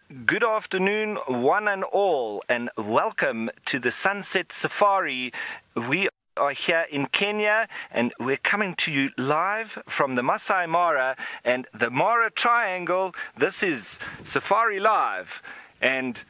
Good afternoon, one and all, and welcome to the Sunset Safari. We are here in Kenya, and we're coming to you live from the Masai Mara and the Mara Triangle. This is Safari Live, and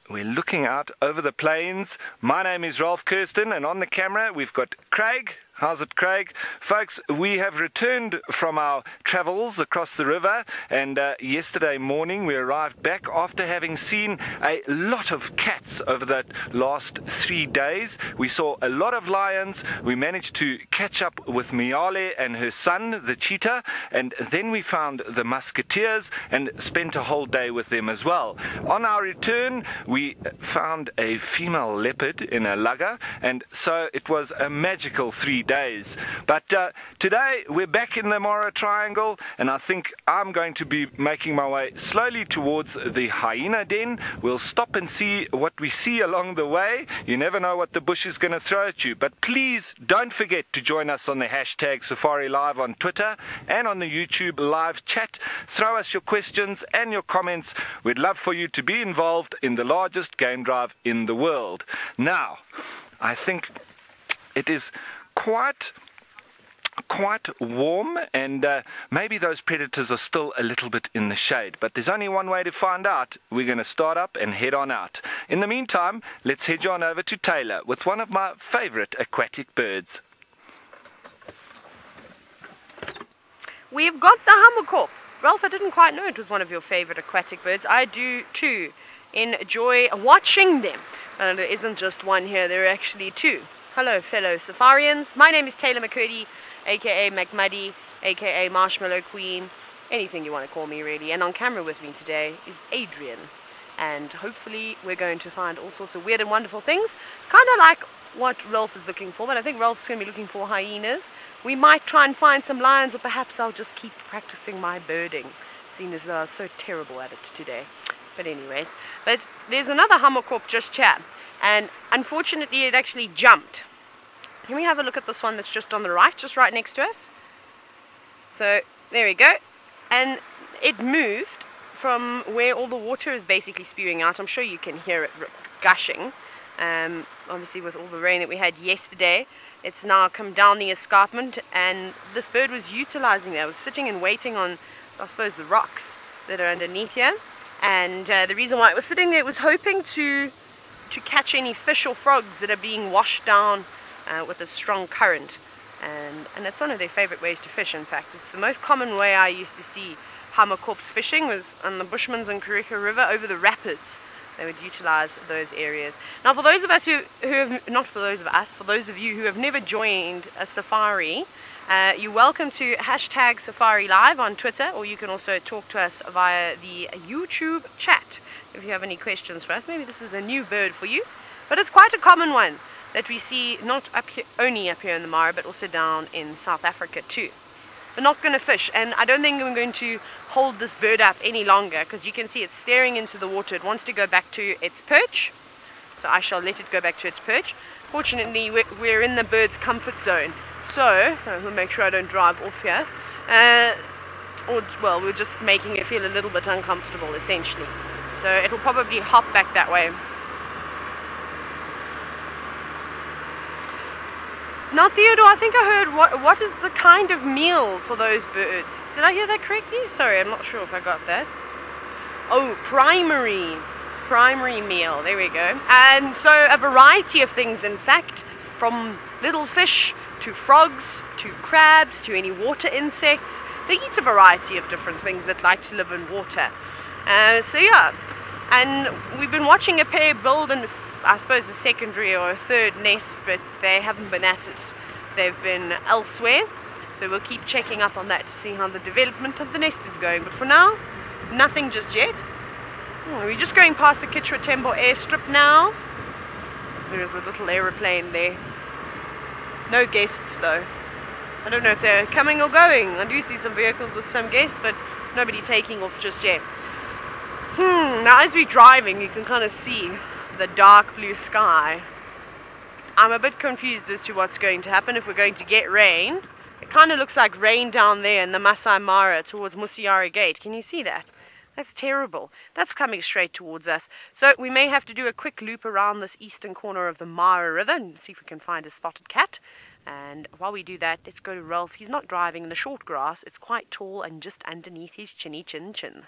we're looking out over the plains. My name is Ralph Kirsten, and on the camera we've got Craig. How's it, Craig? Folks, we have returned from our travels across the river, and yesterday morning we arrived back after having seen a lot of cats over the last 3 days. We saw a lot of lions. We managed to catch up with Miale and her son, the cheetah, and then we found the musketeers and spent a whole day with them as well. On our return, we found a female leopard in a lugger, and so it was a magical 3 days. But today we're back in the Mara Triangle, and I think I'm going to be making my way slowly towards the hyena den. We'll stop and see what we see along the way. You never know what the bush is going to throw at you. But please don't forget to join us on the hashtag Safari Live on Twitter and on the YouTube live chat. Throw us your questions and your comments. We'd love for you to be involved in the largest game drive in the world. Now, I think it is quite warm, and maybe those predators are still a little bit in the shade, but there's only one way to find out. We're going to start up and head on out. In the meantime, let's head on over to Taylor with one of my favorite aquatic birds. We've got the hammerkorp. Ralph, I didn't quite know it was one of your favorite aquatic birds. I do too enjoy watching them, and there isn't just one here, there are actually two. Hello fellow safarians, my name is Taylor McCurdy, aka McMuddy, aka Marshmallow Queen, anything you want to call me really, and on camera with me today is Adrian, and hopefully we're going to find all sorts of weird and wonderful things, kind of like what Ralph is looking for, but I think Ralph's going to be looking for hyenas. We might try and find some lions, or perhaps I'll just keep practicing my birding, seeing as though I was so terrible at it today. But anyways, but there's another hammerkorp just here. And unfortunately it actually jumped. Can we have a look at this one that's just on the right, just right next to us? So there we go. And it moved from where all the water is basically spewing out. I'm sure you can hear it gushing. Obviously with all the rain that we had yesterday, it's now come down the escarpment, and this bird was utilizing that. It was sitting and waiting on, I suppose, the rocks that are underneath here. And the reason why it was sitting there, it was hoping to catch any fish or frogs that are being washed down with a strong current, and it's one of their favorite ways to fish. In fact, it's the most common way I used to see hammerkorps fishing was on the Bushmans and Kruger River over the rapids. They would utilize those areas. Now for those of us who have, not for those of us, for those of you who have never joined a safari, you're welcome to hashtag Safari Live on Twitter, or you can also talk to us via the YouTube chat. If you have any questions for us, maybe this is a new bird for you, but it's quite a common one that we see not up here, only up here in the Mara, but also down in South Africa too. We're not going to fish, and I don't think I'm going to hold this bird up any longer, because you can see it's staring into the water. It wants to go back to its perch, so I shall let it go back to its perch. Fortunately, we're in the bird's comfort zone, so we'll make sure I don't drive off here. Well, we're just making it feel a little bit uncomfortable, essentially. So it'll probably hop back that way. Now Theodore, I think I heard what is the kind of meal for those birds? Did I hear that correctly? Sorry, I'm not sure if I got that. Oh, primary meal, there we go. And so a variety of things, in fact, from little fish to frogs to crabs to any water insects. They eat a variety of different things that like to live in water. So yeah, and we've been watching a pair build in, I suppose, a secondary or a third nest, but they haven't been at it. They've been elsewhere, so we'll keep checking up on that to see how the development of the nest is going. But for now, nothing just yet. We're just going past the Chitwa Temple airstrip now. There's a little aeroplane there. No guests though. I don't know if they're coming or going. I do see some vehicles with some guests, but nobody taking off just yet. Now as we're driving, you can kind of see the dark blue sky. I'm a bit confused as to what's going to happen, if we're going to get rain. It kind of looks like rain down there in the Masai Mara towards Musiara Gate. Can you see that? That's terrible. That's coming straight towards us. So we may have to do a quick loop around this eastern corner of the Mara River and see if we can find a spotted cat. And while we do that, let's go to Ralph. He's not driving in the short grass. It's quite tall and just underneath his chinny chin chin.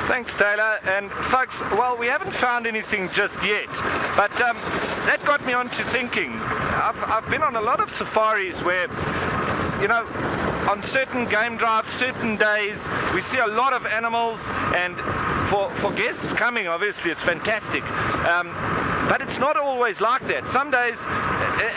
Thanks, Taylor. And folks, well, we haven't found anything just yet, but that got me on to thinking. I've been on a lot of safaris where, you know, on certain game drives, certain days, we see a lot of animals, and for guests coming, obviously, it's fantastic. But it's not always like that. Some days,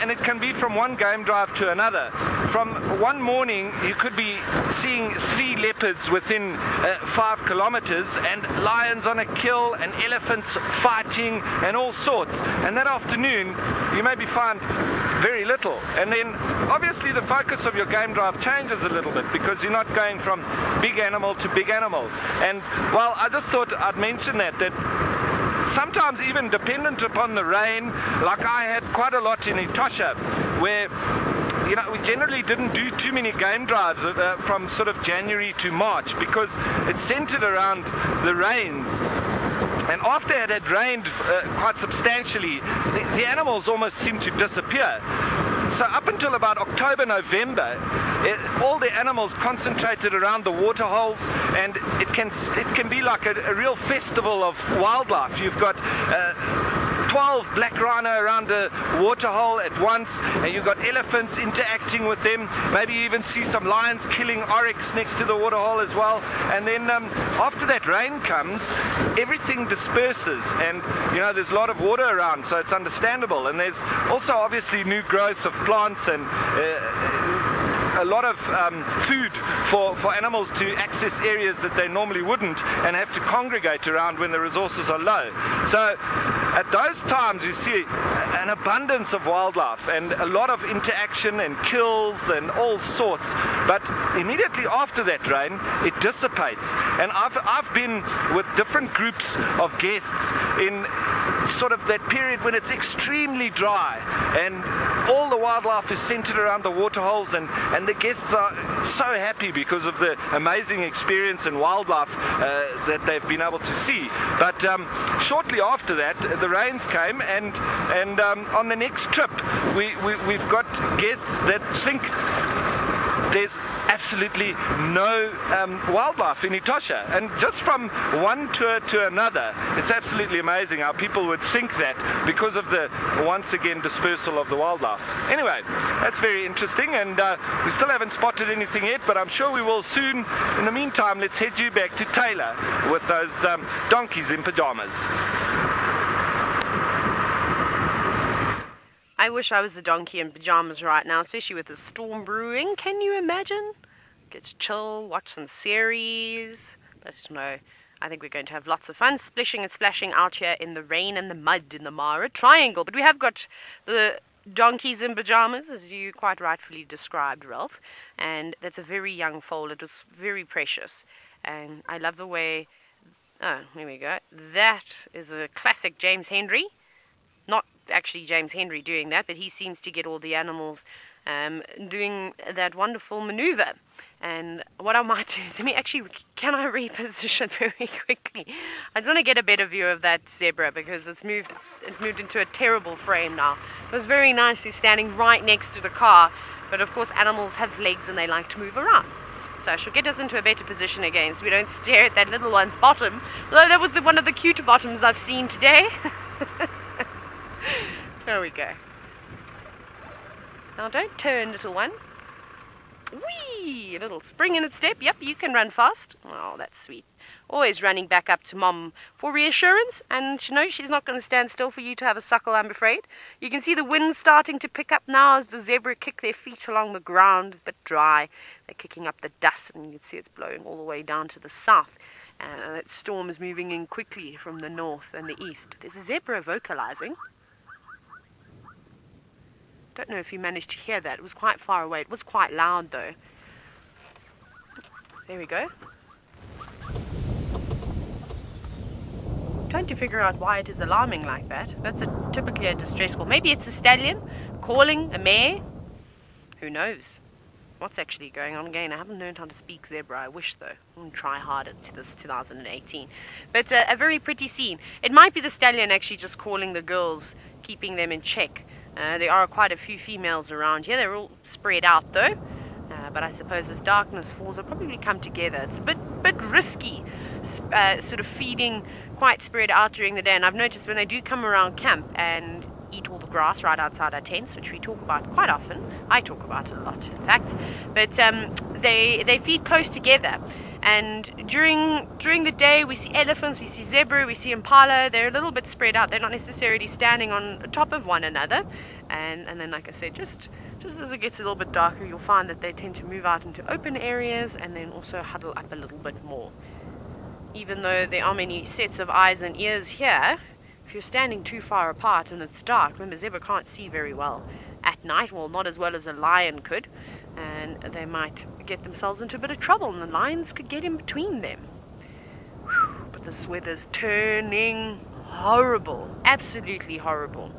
and it can be from one game drive to another. From one morning, you could be seeing 3 leopards within 5 kilometers, and lions on a kill, and elephants fighting, and all sorts. And that afternoon, you maybe find very little. And then, obviously, the focus of your game drive changes a little bit, because you're not going from big animal to big animal. And, well, I just thought I'd mention that sometimes, even dependent upon the rain, like I had quite a lot in Etosha, where, you know, we generally didn't do too many game drives from sort of January to March, because it's centered around the rains. And after it had rained quite substantially, the animals almost seemed to disappear. So up until about October, November, all the animals concentrated around the waterholes, and it can be like a real festival of wildlife. You've got 12 black rhino around the waterhole at once, and you've got elephants interacting with them. Maybe you even see some lions killing oryx next to the waterhole as well. And then after that rain comes, everything disperses, and you know, there's a lot of water around, so it's understandable. And there's also obviously new growth of plants and a lot of food for animals to access areas that they normally wouldn't and have to congregate around when the resources are low. So at those times you see an abundance of wildlife and a lot of interaction and kills and all sorts. But immediately after that rain, it dissipates. And I've been with different groups of guests in sort of that period when it's extremely dry and all the wildlife is centered around the waterholes, and the guests are so happy because of the amazing experience and wildlife that they've been able to see. But shortly after that, the rains came, and on the next trip, we've got guests that think there's absolutely no wildlife in Etosha, and just from one tour to another, it's absolutely amazing how people would think that because of the once again dispersal of the wildlife. Anyway, that's very interesting, and we still haven't spotted anything yet, but I'm sure we will soon. In the meantime, let's head you back to Taylor with those donkeys in pajamas. I wish I was a donkey in pajamas right now, especially with the storm brewing. Can you imagine? Get to chill, watch some series. But no, I think we're going to have lots of fun splishing and splashing out here in the rain and the mud in the Mara Triangle. But we have got the donkeys in pajamas, as you quite rightfully described, Ralph. And that's a very young foal. It was very precious. And I love the way... Oh, here we go. That is a classic James Henry. Not actually James Henry doing that, but he seems to get all the animals doing that wonderful maneuver. And what I might do is, can I reposition very quickly? I just want to get a better view of that zebra, because it's moved into a terrible frame now. It was very nicely standing right next to the car, but of course animals have legs and they like to move around. So I shall get us into a better position again so we don't stare at that little one's bottom, although that was one of the cuter bottoms I've seen today. There we go. Now don't turn, little one. Whee! A little spring in its step. Yep, you can run fast. Oh, that's sweet. Always running back up to Mom for reassurance, and she's not going to stand still for you to have a suckle, I'm afraid. You can see the wind starting to pick up now as the zebra kick their feet along the ground, a bit dry. They're kicking up the dust, and you can see it's blowing all the way down to the south. And that storm is moving in quickly from the north and the east. There's a zebra vocalizing. Don't know if you managed to hear that. It was quite far away. It was quite loud though. There we go. Trying to figure out why it is alarming like that. That's typically a distress call. Maybe it's a stallion calling a mare. Who knows? what's actually going on. Again, I haven't learned how to speak zebra. I wish, though. I'm going to try harder to this 2018. But a very pretty scene. It might be the stallion actually just calling the girls, keeping them in check. There are quite a few females around here. They're all spread out, though. But I suppose as darkness falls, they'll probably come together. It's a bit risky, sort of feeding quite spread out during the day. And I've noticed when they do come around camp and eat all the grass right outside our tents, which we talk about quite often. I talk about it a lot, in fact. But they feed close together. And during the day, we see elephants, we see zebra, we see impala. They're a little bit spread out. They're not necessarily standing on top of one another. And then, like I said, just as it gets a little bit darker, you'll find that they tend to move out into open areas and then also huddle up a little bit more. Even though there are many sets of eyes and ears here, if you're standing too far apart and it's dark, remember zebra can't see very well at night, well, not as well as a lion could, and they might get themselves into a bit of trouble and the lions could get in between them. Whew, but this weather's turning horrible, absolutely horrible.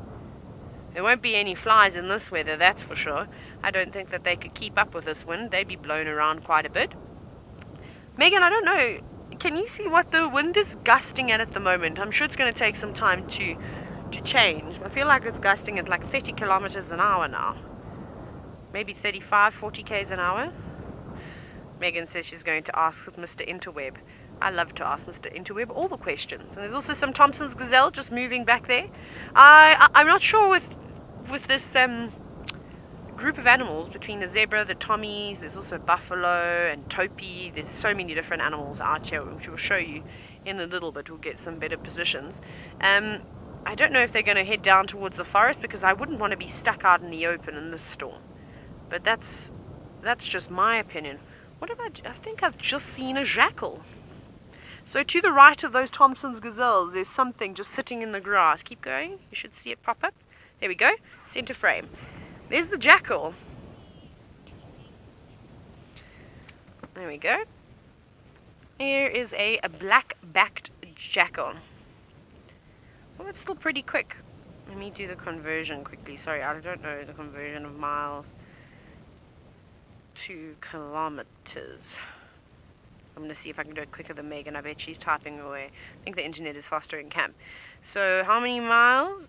There won't be any flies in this weather, that's for sure. I don't think that they could keep up with this wind. They'd be blown around quite a bit. Megan, I don't know, can you see what the wind is gusting at the moment? I'm sure it's going to take some time to change. I feel like it's gusting at like 30 kilometers an hour now. Maybe 35, 40 k's an hour. Megan says she's going to ask Mr. Interweb. I love to ask Mr. Interweb all the questions. And there's also some Thompson's gazelle just moving back there. I'm not sure with this group of animals between the zebra, the tommies, there's also buffalo and topi. There's so many different animals out here, which we'll show you in a little bit. We'll get some better positions. I don't know if they're going to head down towards the forest because I wouldn't want to be stuck out in the open in this storm. But that's just my opinion. What have I think I've just seen a jackal. So to the right of those Thompson's gazelles, there's something just sitting in the grass. Keep going. You should see it pop up. There we go. Center frame. There's the jackal. There we go. Here is a black-backed jackal. Well, it's still pretty quick. Let me do the conversion quickly. Sorry, I don't know the conversion of miles to kilometers. I'm going to see if I can do it quicker than Megan. I bet she's typing away. I think the internet is faster in camp. So, how many miles?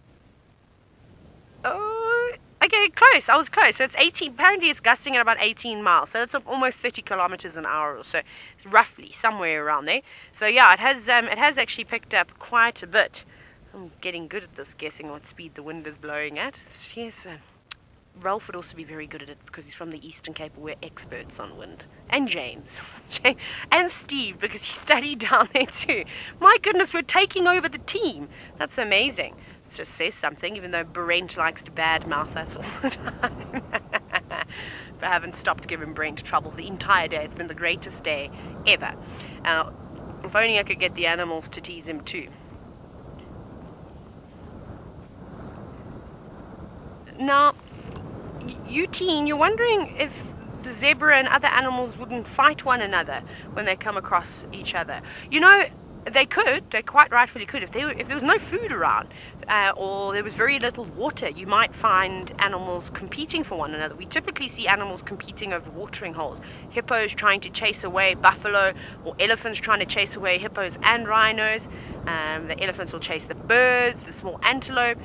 Oh, okay, close. I was close. So, it's 18. Apparently, it's gusting at about 18 miles. So, that's almost 30 kilometers an hour or so. It's roughly somewhere around there. So, yeah, it has actually picked up quite a bit. I'm getting good at this, guessing what speed the wind is blowing at. Yes, Ralph would also be very good at it because he's from the Eastern Cape. We're experts on wind. And James. And Steve, because he studied down there too. My goodness, we're taking over the team. That's amazing. It just says something, even though Brent likes to badmouth us all the time. But I haven't stopped giving Brent trouble the entire day. It's been the greatest day ever. If only I could get the animals to tease him too. Now, you teen, you're wondering if the zebra and other animals wouldn't fight one another when they come across each other. You know, they could. They quite rightfully could. If there was no food around or there was very little water, you might find animals competing for one another. We typically see animals competing over watering holes. Hippos trying to chase away buffalo, or elephants trying to chase away hippos and rhinos. The elephants will chase the birds, the small antelope.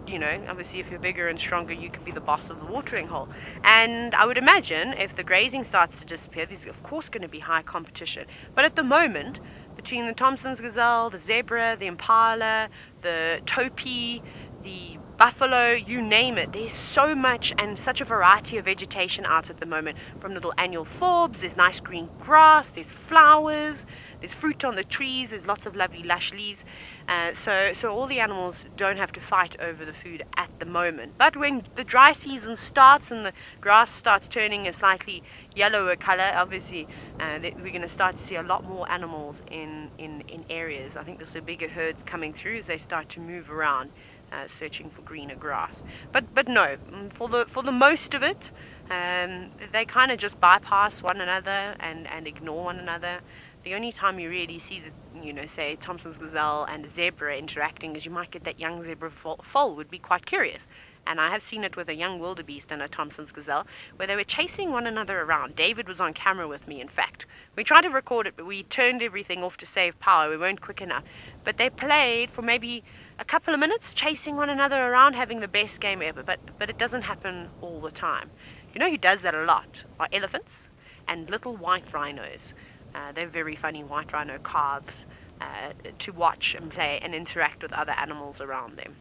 You know, obviously if you're bigger and stronger, you can be the boss of the watering hole. And I would imagine if the grazing starts to disappear, there's of course going to be high competition. But at the moment, between the Thompson's gazelle, the zebra, the impala, the topi, the buffalo, you name it, there's so much and such a variety of vegetation out at the moment. From little annual forbs, there's nice green grass, there's flowers, there's fruit on the trees, there's lots of lovely lush leaves. So all the animals don't have to fight over the food at the moment. But when the dry season starts and the grass starts turning a slightly yellower color, obviously we're going to start to see a lot more animals in areas. I think there's a bigger herds coming through as they start to move around, searching for greener grass. But no, for the most of it, they kind of just bypass one another and ignore one another. The only time you really see the, say Thompson's gazelle and a zebra interacting is you might get that young zebra foal would be quite curious. And I have seen it with a young wildebeest and a Thompson's gazelle where they were chasing one another around. David was on camera with me, in fact. We tried to record it, but we turned everything off to save power. We weren't quick enough. But they played for maybe a couple of minutes, chasing one another around, having the best game ever. But it doesn't happen all the time. You know who does that a lot are elephants and little white rhinos. They're very funny white rhino calves to watch and play and interact with other animals around them.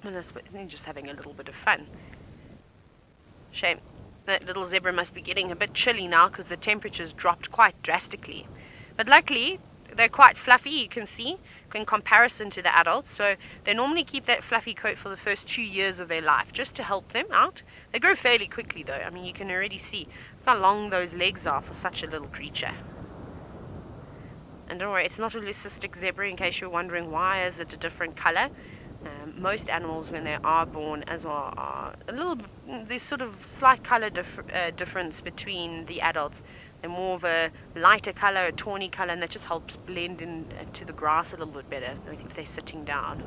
And they're just having a little bit of fun. Shame. That little zebra must be getting a bit chilly now because the temperature's dropped quite drastically. But luckily, they're quite fluffy, you can see, in comparison to the adults. So they normally keep that fluffy coat for the first 2 years of their life, just to help them out. They grow fairly quickly, though. I mean, you can already see how long those legs are for such a little creature. And don't worry, it's not a leucistic zebra, in case you're wondering why is it a different color. Most animals, when they are born as well, are a little, there's sort of slight color difference between the adults. They're more of a lighter color, a tawny color, and that just helps blend in to the grass a little bit better if they're sitting down.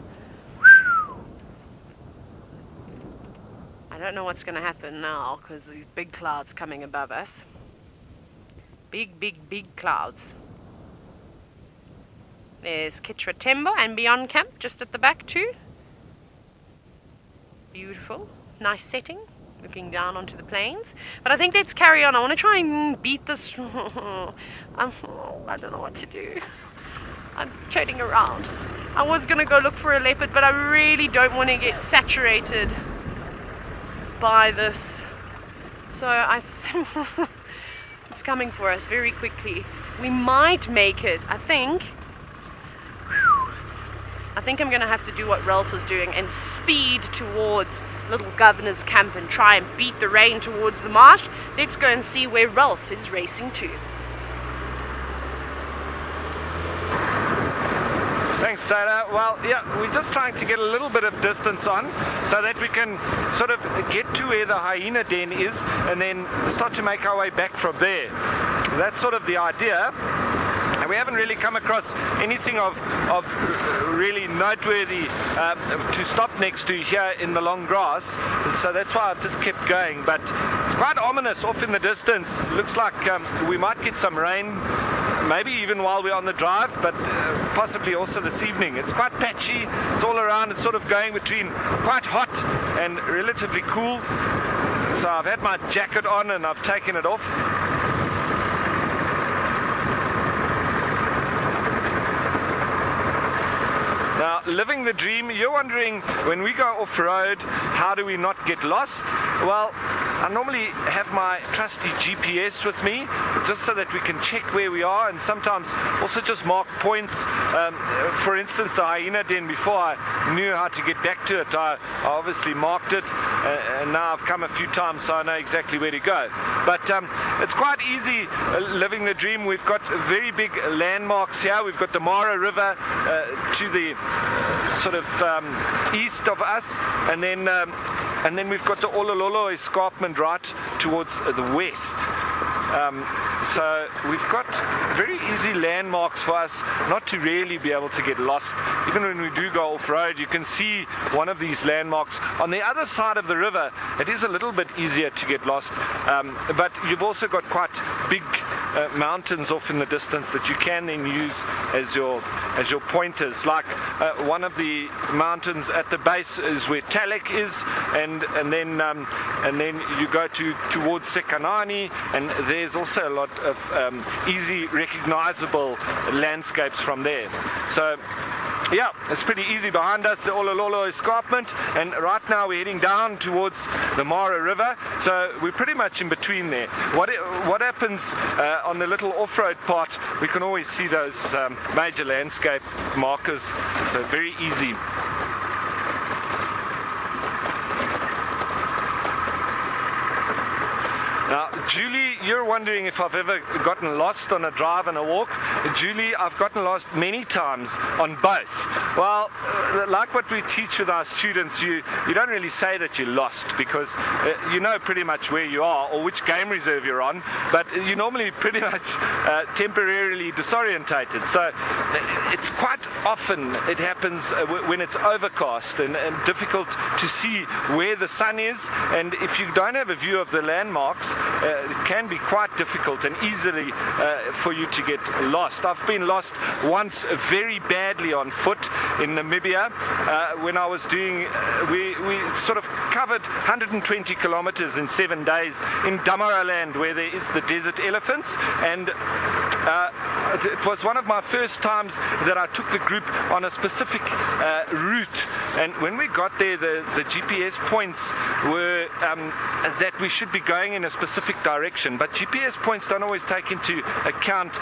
I don't know what's going to happen now because these big clouds coming above us. Big, big, big clouds. There's Chitwa Tembo and Beyond Camp just at the back too. Beautiful, nice setting, looking down onto the plains. But I think let's carry on. I want to try and beat this. I don't know what to do. I'm turning around. I was going to go look for a leopard, but I really don't want to get saturated by this. So I think it's coming for us very quickly. We might make it, I think. I think I'm going to have to do what Ralph was doing and speed towards Little Governor's Camp and try and beat the rain towards the marsh. Let's go and see where Ralph is racing to. Thanks, Dada. Well, yeah, we're just trying to get a little bit of distance on so that we can sort of get to where the hyena den is and then start to make our way back from there. That's sort of the idea. And we haven't really come across anything of really noteworthy to stop next to here in the long grass, so that's why I've just kept going. But it's quite ominous off in the distance. Looks like we might get some rain, maybe even while we're on the drive, but possibly also this evening. It's quite patchy, it's all around, it's sort of going between quite hot and relatively cool. So I've had my jacket on and I've taken it off. Now, living the dream, you're wondering, when we go off-road, how do we not get lost? Well, I normally have my trusty GPS with me, just so that we can check where we are, and sometimes also just mark points. For instance, the hyena den, before I knew how to get back to it, I obviously marked it, and now I've come a few times, so I know exactly where to go. But it's quite easy living the dream. We've got very big landmarks here. We've got the Mara River to the sort of east of us, and then we've got the Olololo escarpment right towards the west. So we've got very easy landmarks for us not to really be able to get lost. Even when we do go off-road, you can see one of these landmarks. On the other side of the river, it is a little bit easier to get lost, but you've also got quite big mountains off in the distance that you can then use as your pointers. Like one of the mountains at the base is where Talek is, and then you go towards Sekanani, and there's also a lot of easy recognizable landscapes from there. So yeah, it's pretty easy. Behind us, the Olololo escarpment, and right now we're heading down towards the Mara River, so we're pretty much in between there. What happens on the little off-road part, we can always see those major landscape markers, so very easy. Now, Julie, you're wondering if I've ever gotten lost on a drive and a walk. Julie, I've gotten lost many times on both. Well, like what we teach with our students, you don't really say that you're lost because you know pretty much where you are or which game reserve you're on, but you're normally pretty much temporarily disorientated. So it's quite often it happens when it's overcast and difficult to see where the sun is, and if you don't have a view of the landmarks, it can be quite difficult and easily for you to get lost. I've been lost once very badly on foot in Namibia when I was doing, we sort of covered 120 kilometers in 7 days in Damaraland, where there is the desert elephants, and it was one of my first times that I took the group on a specific route, and when we got there, the GPS points were that we should be going in a specific direction, but GPS points don't always take into account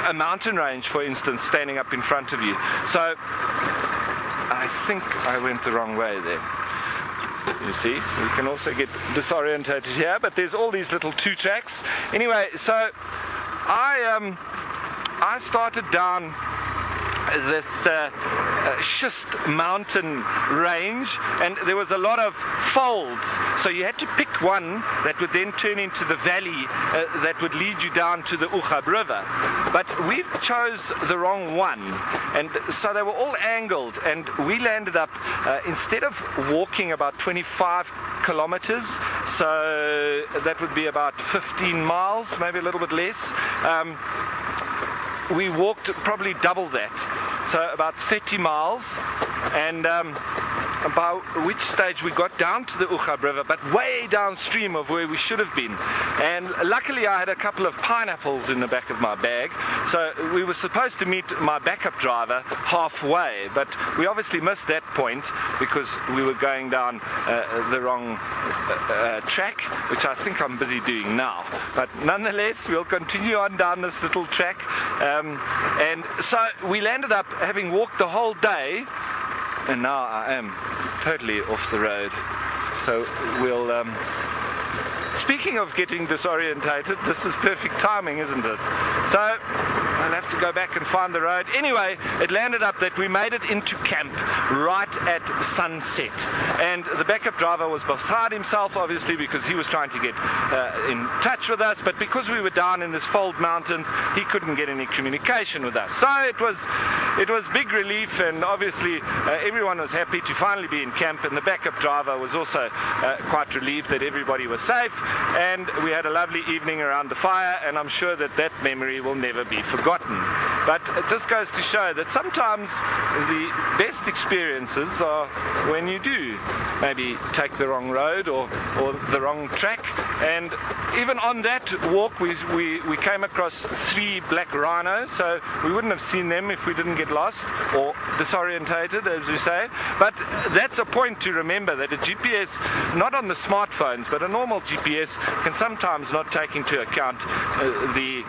a mountain range, for instance, standing up in front of you. So I think I went the wrong way there. You see, we can also get disorientated here, but there's all these little 2 tracks. Anyway, so I started down this schist mountain range, and there was a lot of folds, so you had to pick one that would then turn into the valley that would lead you down to the Uchab River, but we chose the wrong one, and so they were all angled, and we landed up instead of walking about 25 kilometers, so that would be about 15 miles, maybe a little bit less. We walked probably double that, so about 30 miles, and by which stage we got down to the Uchab River, but way downstream of where we should have been. And luckily I had a couple of pineapples in the back of my bag, so we were supposed to meet my backup driver halfway, but we obviously missed that point because we were going down the wrong track, which I think I'm busy doing now. But nonetheless, we'll continue on down this little track. And so we landed up having walked the whole day, and now I am totally off the road. So we'll speaking of getting disorientated, this is perfect timing, isn't it? So I'll have to go back and find the road. Anyway, it landed up that we made it into camp right at sunset, and the backup driver was beside himself, obviously, because he was trying to get in touch with us, but because we were down in this fold mountains, he couldn't get any communication with us. So it was big relief, and obviously everyone was happy to finally be in camp, and the backup driver was also quite relieved that everybody was safe, and we had a lovely evening around the fire, and I'm sure that that memory will never be forgotten. But it just goes to show that sometimes the best experiences are when you do maybe take the wrong road or the wrong track. And even on that walk we came across 3 black rhinos, so we wouldn't have seen them if we didn't get lost or disorientated, as we say. But that's a point to remember, that a GPS, not on the smartphones, but a normal GPS can sometimes not take into account the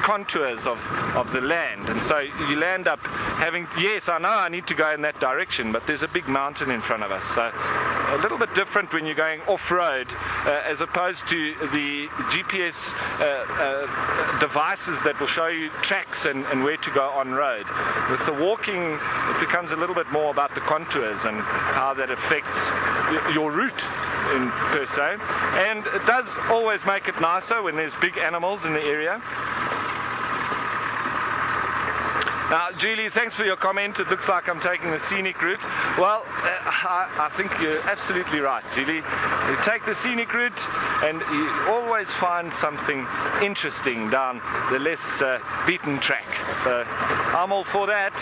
contours of the land, and so you land up having, yes, I know I need to go in that direction, but there's a big mountain in front of us, so a little bit different when you're going off-road as opposed to the GPS devices that will show you tracks and where to go on-road. With the walking, it becomes a little bit more about the contours and how that affects your route per se, and it does always make it nicer when there's big animals in the area. Now, Julie, thanks for your comment. It looks like I'm taking the scenic route. Well, I think you're absolutely right, Julie. You take the scenic route and you always find something interesting down the less beaten track. So I'm all for that,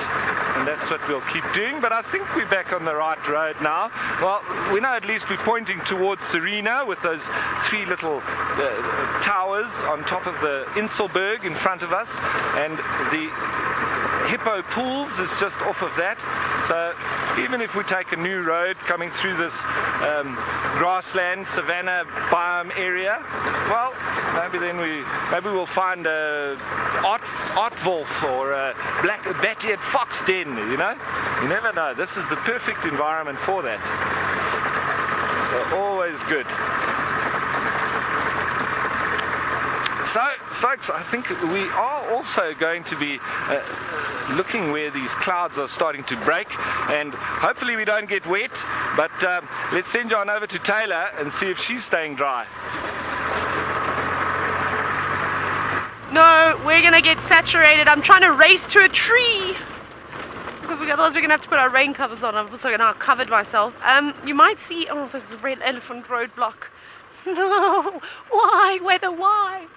and that's what we'll keep doing. But I think we're back on the right road now. Well, we know at least we're pointing towards Serena with those 3 little towers on top of the Inselberg in front of us, and the Hippo Pools is just off of that. So even if we take a new road coming through this grassland, savanna biome area, well, maybe we'll find a Artwolf or a black bat-eared fox den, you know? You never know. This is the perfect environment for that. So always good. folks, I think we are also going to be looking where these clouds are starting to break, and hopefully we don't get wet, but let's send you on over to Taylor and see if she's staying dry. No, we're gonna get saturated. I'm trying to race to a tree because otherwise we're gonna have to put our rain covers on. I've also now covered myself. You might see, oh, there's a red elephant roadblock. No, why? Weather, why?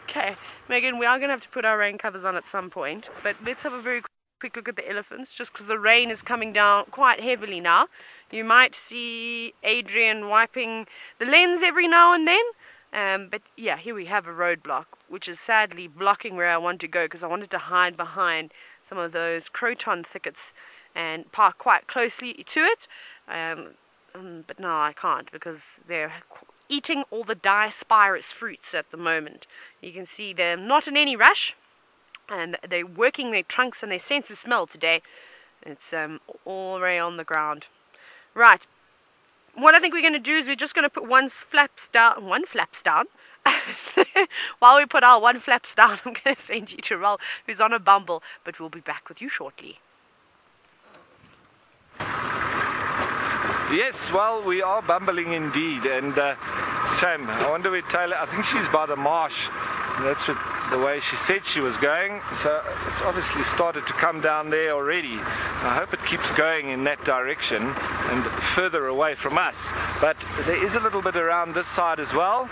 Okay, Megan, we are gonna have to put our rain covers on at some point, but let's have a very quick look at the elephants, just because the rain is coming down quite heavily now. You might see Adrian wiping the lens every now and then. But yeah, here we have a roadblock, which is sadly blocking where I want to go, because I wanted to hide behind some of those croton thickets and park quite closely to it. But no, I can't, because they're eating all the Diospirus fruits at the moment. You can see they're not in any rush, and they're working their trunks and their sense of smell today. It's all the way on the ground. Right. What I think we're going to do is we're just going to put one flaps down. While we put our one flaps down, I'm going to send you to Roll, who's on a bumble, but we'll be back with you shortly. Yes, well, we are bumbling indeed, and shame. I wonder where Taylor, I think she's by the marsh. That's what, the way she said she was going, so it's obviously started to come down there already. I hope it keeps going in that direction and further away from us, but there is a little bit around this side as well.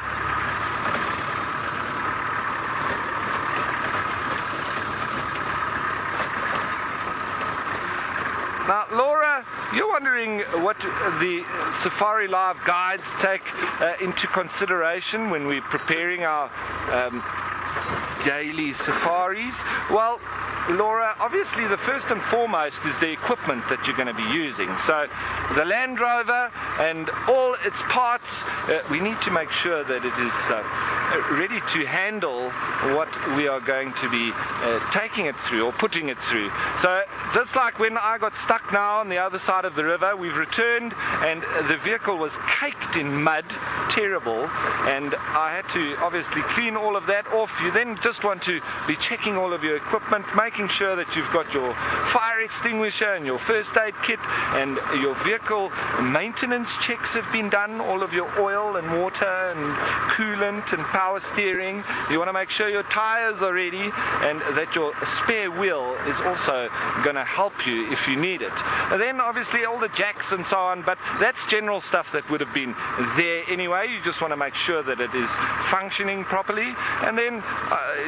Now, Laura, you're wondering what the Safari Live guides take into consideration when we're preparing our daily safaris. Well, Laura, obviously the first and foremost is the equipment that you're going to be using. So the Land Rover and all its parts, we need to make sure that it is ready to handle what we are going to be taking it through or putting it through. So just like when I got stuck now on the other side of the river, we've returned and the vehicle was caked in mud, terrible, and I had to obviously clean all of that off. You then just want to be checking all of your equipment, making sure that you've got your fire extinguisher and your first aid kit, and your vehicle maintenance checks have been done, all of your oil and water and coolant and power steering. You want to make sure your tires are ready and that your spare wheel is also going to help you if you need it. And then obviously all the jacks and so on, but that's general stuff that would have been there anyway. You just want to make sure that it is functioning properly. And then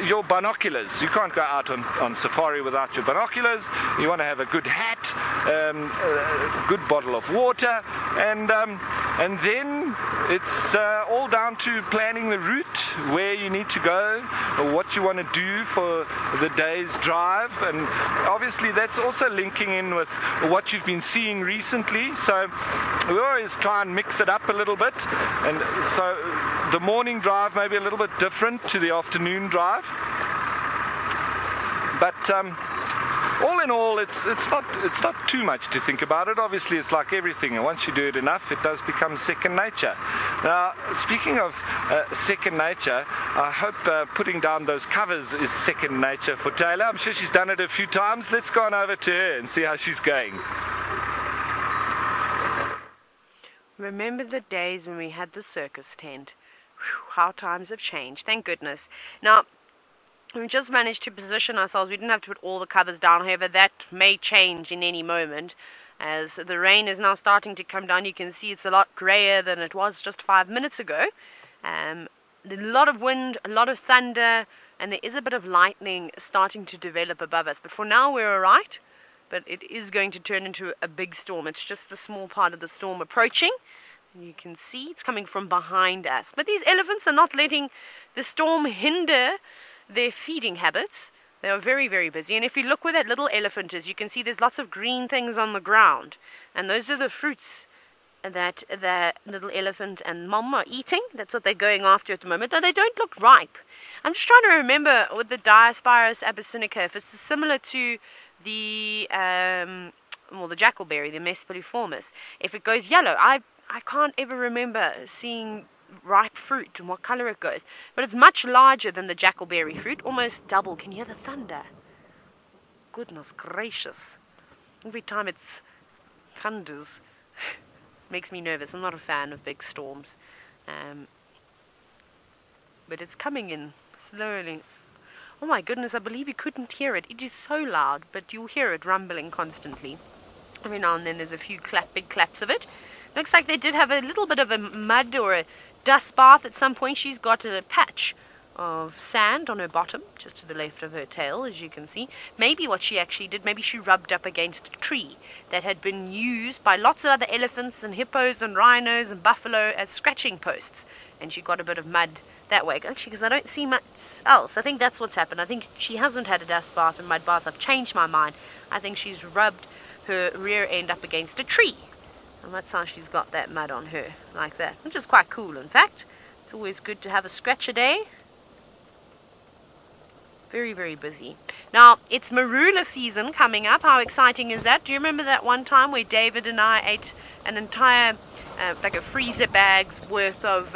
your binoculars. You can't go out on safari without your binoculars. You want to have a good hat, a good bottle of water, and then it's all down to planning the route, where you need to go, or what you want to do for the day's drive. And obviously that's also linking in with what you've been seeing recently, so we always try and mix it up a little bit, and so the morning drive may be a little bit different to the afternoon drive, but all in all, it's not too much to think about it. Obviously, it's like everything, and once you do it enough, it does become second nature. Now, speaking of second nature, I hope putting down those covers is second nature for Taylor. I'm sure she's done it a few times. Let's go on over to her and see how she's going. Remember the days when we had the circus tent? Whew, how times have changed, thank goodness. Now, we just managed to position ourselves. We didn't have to put all the covers down. However, that may change in any moment. As the rain is now starting to come down, you can see it's a lot grayer than it was just 5 minutes ago. A lot of wind, a lot of thunder, and there is a bit of lightning starting to develop above us. But for now, we're all right. But it is going to turn into a big storm. It's just the small part of the storm approaching. And you can see it's coming from behind us. But these elephants are not letting the storm hinder their feeding habits. They are very, very busy. And if you look where that little elephant is, you can see there's lots of green things on the ground. And those are the fruits that the little elephant and mom are eating. That's what they're going after at the moment, though they don't look ripe. I'm just trying to remember with the Diospirus abyssinica, if it's similar to the the jackalberry, the Mespaliformis. If it goes yellow, I can't ever remember seeing ripe fruit and what color it goes. But it's much larger than the jackalberry fruit, almost double. Can you hear the thunder? Goodness gracious. Every time it thunders, makes me nervous. I'm not a fan of big storms. But it's coming in slowly. Oh my goodness, I believe you couldn't hear it. It is so loud, but you'll hear it rumbling constantly. Every now and then there's a few big claps of it. Looks like they did have a little bit of a mud or a dust bath at some point. She's got a patch of sand on her bottom, just to the left of her tail, as you can see. Maybe what she actually did, maybe she rubbed up against a tree that had been used by lots of other elephants and hippos and rhinos and buffalo as scratching posts. And she got a bit of mud that way, actually, because I don't see much else. I think that's what's happened. I think she hasn't had a dust bath and mud bath. I've changed my mind. I think she's rubbed her rear end up against a tree, and that's how she's got that mud on her, like that, which is quite cool. In fact, it's always good to have a scratch a day. Very, very busy. Now, it's marula season coming up. How exciting is that? Do you remember that one time where David and I ate an entire, like a freezer bag's worth of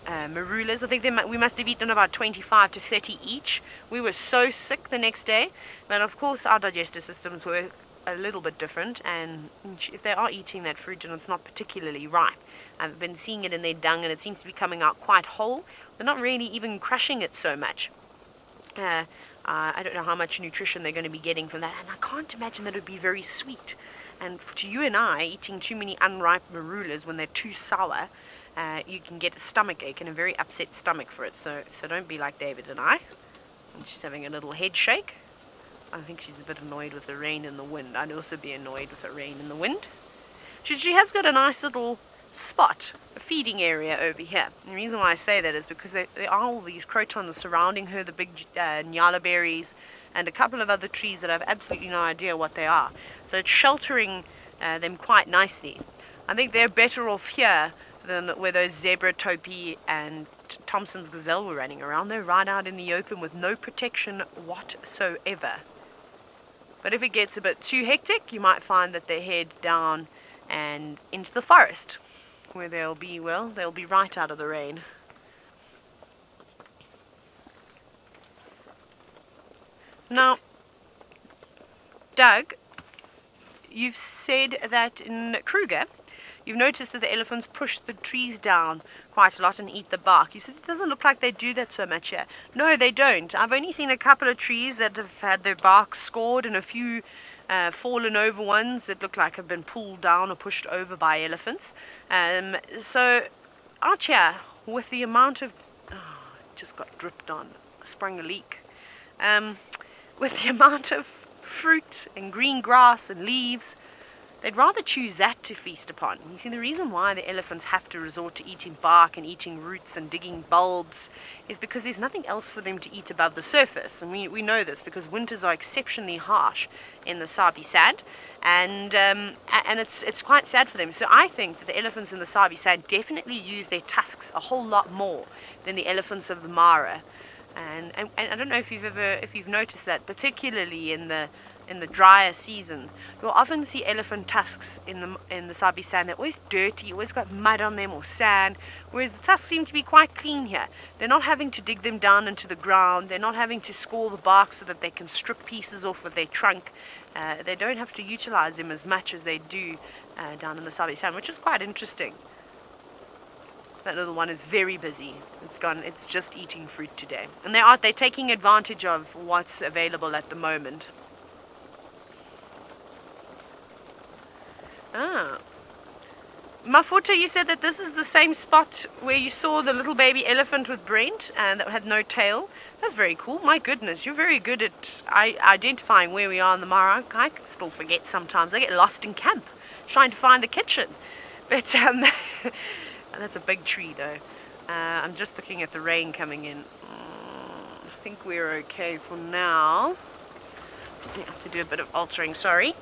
marulas? I think we must have eaten about 25 to 30 each. We were so sick the next day, but of course our digestive systems were a little bit different, and if they are eating that fruit and it's not particularly ripe, I've been seeing it in their dung and it seems to be coming out quite whole. They're not really even crushing it so much. I don't know how much nutrition they're going to be getting from that, and I can't imagine that it would be very sweet. And to you and I, eating too many unripe marulas when they're too sour, you can get a stomach ache and a very upset stomach for it. So don't be like David and I. And she's having a little head shake. I think she's a bit annoyed with the rain and the wind. I'd also be annoyed with the rain and the wind. She has got a nice little spot, a feeding area over here. And the reason why I say that is because there are all these crotons surrounding her, the big nyala berries, and a couple of other trees that I have absolutely no idea what they are. So it's sheltering them quite nicely. I think they're better off here than where those zebra, topi, and Thompson's gazelle were running around. They're right out in the open with no protection whatsoever. But if it gets a bit too hectic, you might find that they head down and into the forest, where they'll be right out of the rain. Now, Doug, you've said that in Kruger, you've noticed that the elephants push the trees down quite a lot and eat the bark. You said it doesn't look like they do that so much here. No, they don't. I've only seen a couple of trees that have had their bark scored, and a few fallen over ones that look like have been pulled down or pushed over by elephants. So out here, with the amount of... just got dripped on. Sprung a leak. With the amount of fruit and green grass and leaves, they'd rather choose that to feast upon. You see, the reason why the elephants have to resort to eating bark and eating roots and digging bulbs is because there's nothing else for them to eat above the surface. And we know this because winters are exceptionally harsh in the Sabi sand, and it's quite sad for them. So I think that the elephants in the Sabi sand definitely use their tusks a whole lot more than the elephants of the Mara. And I don't know if you've noticed that, particularly in the drier seasons, you'll often see elephant tusks in the Sabi sand. They're always dirty, always got mud on them or sand, whereas the tusks seem to be quite clean here. They're not having to dig them down into the ground. They're not having to score the bark so that they can strip pieces off with their trunk. They don't have to utilize them as much as they do down in the Sabi sand, which is quite interesting. That little one is very busy. It's just eating fruit today, and they're taking advantage of what's available at the moment. Mafuta, you said that this is the same spot where you saw the little baby elephant with Brent and that had no tail. That's very cool. My goodness, you're very good at identifying where we are in the Mara. I can still forget sometimes. I get lost in camp trying to find the kitchen. But that's a big tree though. I'm just looking at the rain coming in. I think we're okay for now. I have to do a bit of altering, sorry.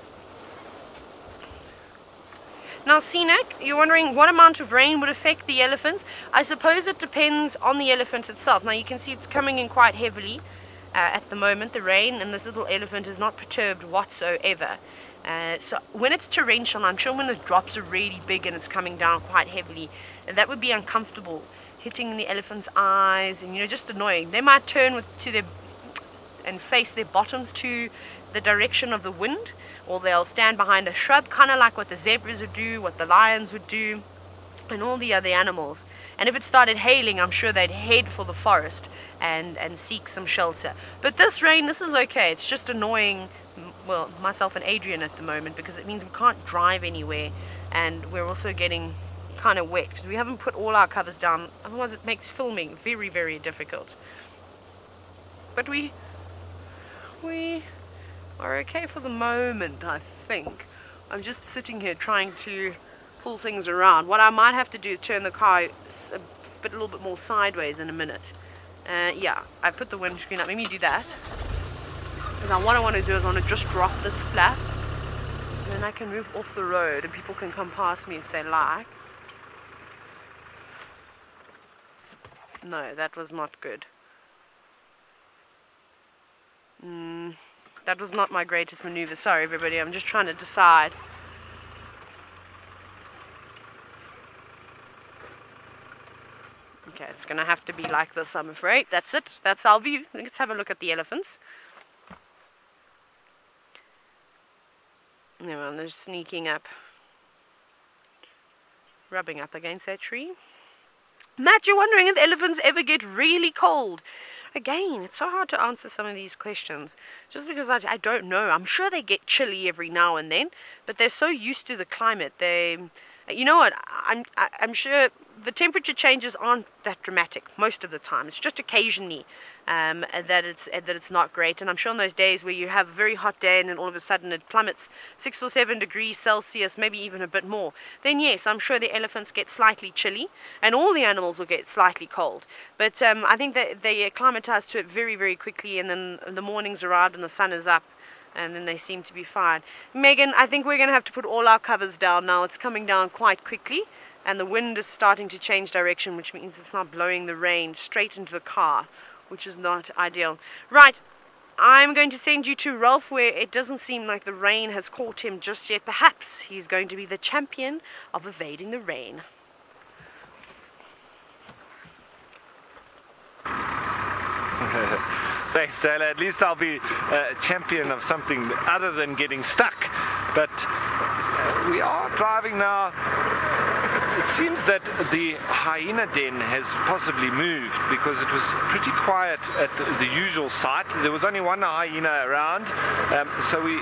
Now, Sinak, you're wondering what amount of rain would affect the elephants. I suppose it depends on the elephant itself. Now, you can see it's coming in quite heavily at the moment, the rain, and this little elephant is not perturbed whatsoever. So when it's torrential, I'm sure when the drops are really big and it's coming down quite heavily, that would be uncomfortable, hitting the elephant's eyes and just annoying. They might turn and face their bottoms to the direction of the wind, or they'll stand behind a shrub, kind of like what the zebras would do, what the lions would do, and all the other animals. And if it started hailing, I'm sure they'd head for the forest and seek some shelter. But this rain, this is okay. It's just annoying, well, myself and Adrian at the moment, because it means we can't drive anywhere, and we're also getting kind of wet because we haven't put all our covers down. Otherwise it makes filming very, very difficult. But we are okay for the moment, I think. I'm just sitting here trying to pull things around. What I might have to do is turn the car a little bit more sideways in a minute. Yeah, I put the windscreen up. Let me do that. Because what I want to do is I want to just drop this flap, and then I can move off the road and people can come past me if they like. No, that was not good. That was not my greatest maneuver. Sorry everybody, I'm just trying to decide. Okay, it's going to have to be like this, I'm afraid. That's it. That's our view. Let's have a look at the elephants. Yeah, they're sneaking up. Rubbing up against that tree. Matt, you're wondering if elephants ever get really cold. Again, it's so hard to answer some of these questions just because I don't know. I'm sure they get chilly every now and then, but they're so used to the climate. You know what, I'm sure the temperature changes aren't that dramatic most of the time. It's just occasionally that it's not great. And I'm sure on those days where you have a very hot day and then all of a sudden it plummets 6 or 7 degrees Celsius, maybe even a bit more, then yes, I'm sure the elephants get slightly chilly and all the animals will get slightly cold. But I think that they acclimatize to it very, very quickly, and then the mornings arrive and the sun is up, and then they seem to be fine. Megan, I think we're going to have to put all our covers down now. It's coming down quite quickly, and the wind is starting to change direction, which means it's not blowing the rain straight into the car, which is not ideal. Right, I'm going to send you to Ralph, where it doesn't seem like the rain has caught him just yet. Perhaps he's going to be the champion of evading the rain. Thanks, Taylor. At least I'll be a champion of something other than getting stuck. But we are driving now. It seems that the hyena den has possibly moved, because it was pretty quiet at the usual site. There was only one hyena around, so we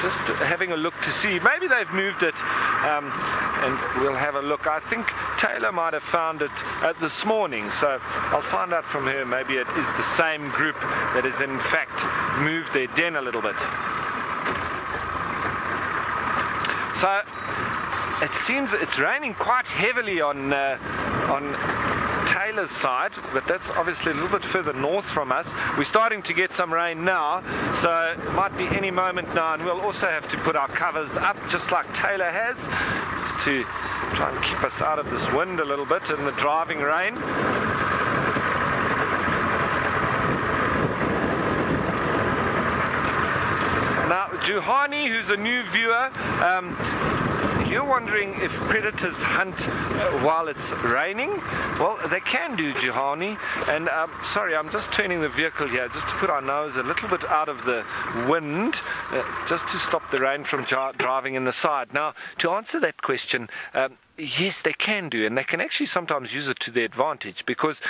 just having a look to see. Maybe they've moved it, and we'll have a look. I think Taylor might have found it this morning, so I'll find out from her. Maybe it is the same group that has in fact moved their den a little bit. So it seems it's raining quite heavily on Taylor's side, but that's obviously a little bit further north from us. We're starting to get some rain now, so it might be any moment now, and we'll also have to put our covers up just like Taylor has, just to try and keep us out of this wind a little bit and the driving rain. Now, Juhani, who's a new viewer, you're wondering if predators hunt while it's raining? Well, they can do, Juhani. And sorry, I'm just turning the vehicle here just to put our nose a little bit out of the wind, just to stop the rain from driving in the side. Now, to answer that question, yes, they can do, and they can actually sometimes use it to their advantage, because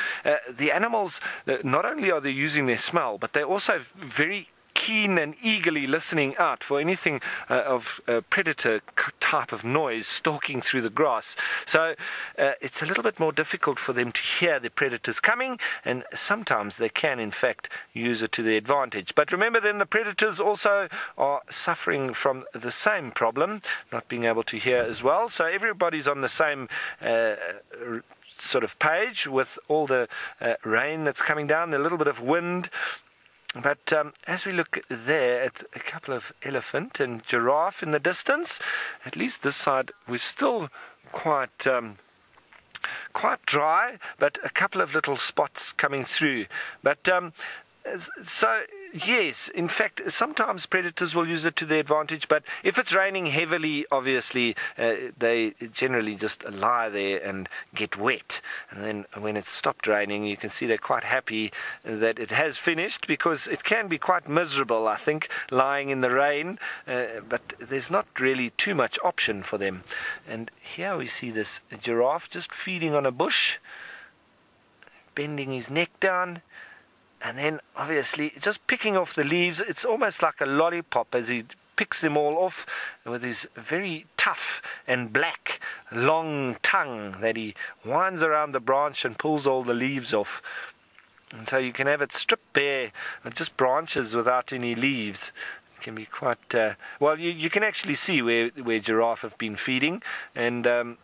the animals, not only are they using their smell, but they're also very keen and eagerly listening out for anything of predator type of noise stalking through the grass. So it's a little bit more difficult for them to hear the predators coming, and sometimes they can in fact use it to their advantage. But remember, then the predators also are suffering from the same problem, not being able to hear as well. So everybody's on the same sort of page with all the rain that's coming down, a little bit of wind. But as we look there at a couple of elephant and giraffe in the distance, at least this side we're still quite dry, but a couple of little spots coming through. But So, yes, in fact, sometimes predators will use it to their advantage, but if it's raining heavily, obviously, they generally just lie there and get wet. And then when it's stopped raining, you can see they're quite happy that it has finished, because it can be quite miserable, I think, lying in the rain, but there's not really too much option for them. And here we see this giraffe just feeding on a bush, bending his neck down, and then obviously just picking off the leaves. It's almost like a lollipop as he picks them all off with his very tough and black long tongue that he winds around the branch and pulls all the leaves off. And so you can have it stripped bare and just branches without any leaves. It can be quite well, you can actually see where giraffe have been feeding, and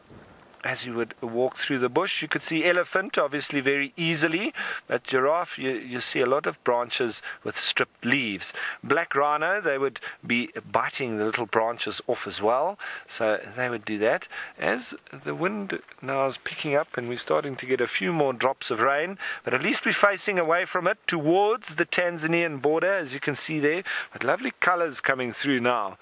as you would walk through the bush, you could see elephant obviously very easily, but giraffe, you see a lot of branches with stripped leaves. Black rhino, they would be biting the little branches off as well, so they would do that. As the wind now is picking up and we're starting to get a few more drops of rain, but at least we're facing away from it towards the Tanzanian border, as you can see there, but lovely colors coming through now.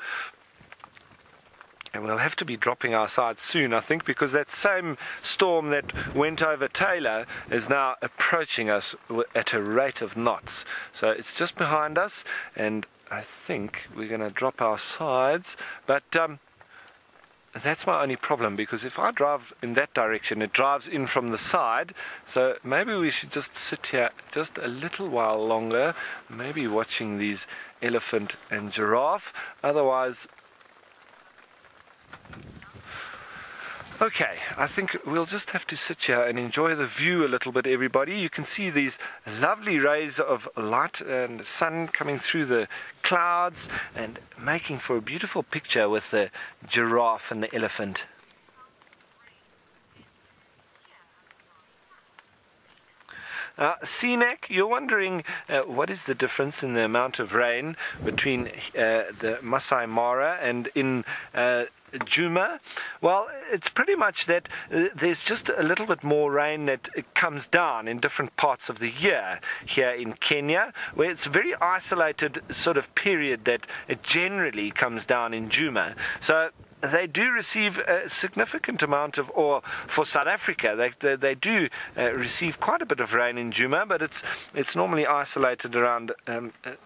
And we'll have to be dropping our sides soon, I think, because that same storm that went over Taylor is now approaching us at a rate of knots. So it's just behind us, and I think we're going to drop our sides. But that's my only problem, because if I drive in that direction, it drives in from the side. So maybe we should just sit here just a little while longer, maybe watching these elephant and giraffe. Otherwise, okay, I think we'll just have to sit here and enjoy the view a little bit, everybody. You can see these lovely rays of light and sun coming through the clouds and making for a beautiful picture with the giraffe and the elephant. CNAC, you're wondering what is the difference in the amount of rain between the Masai Mara and in Djuma? Well, it's pretty much that there's just a little bit more rain that comes down in different parts of the year here in Kenya, where it's a very isolated sort of period that it generally comes down in Djuma. So they do receive a significant amount of, or for South Africa, they do receive quite a bit of rain in Djuma, but it's normally isolated around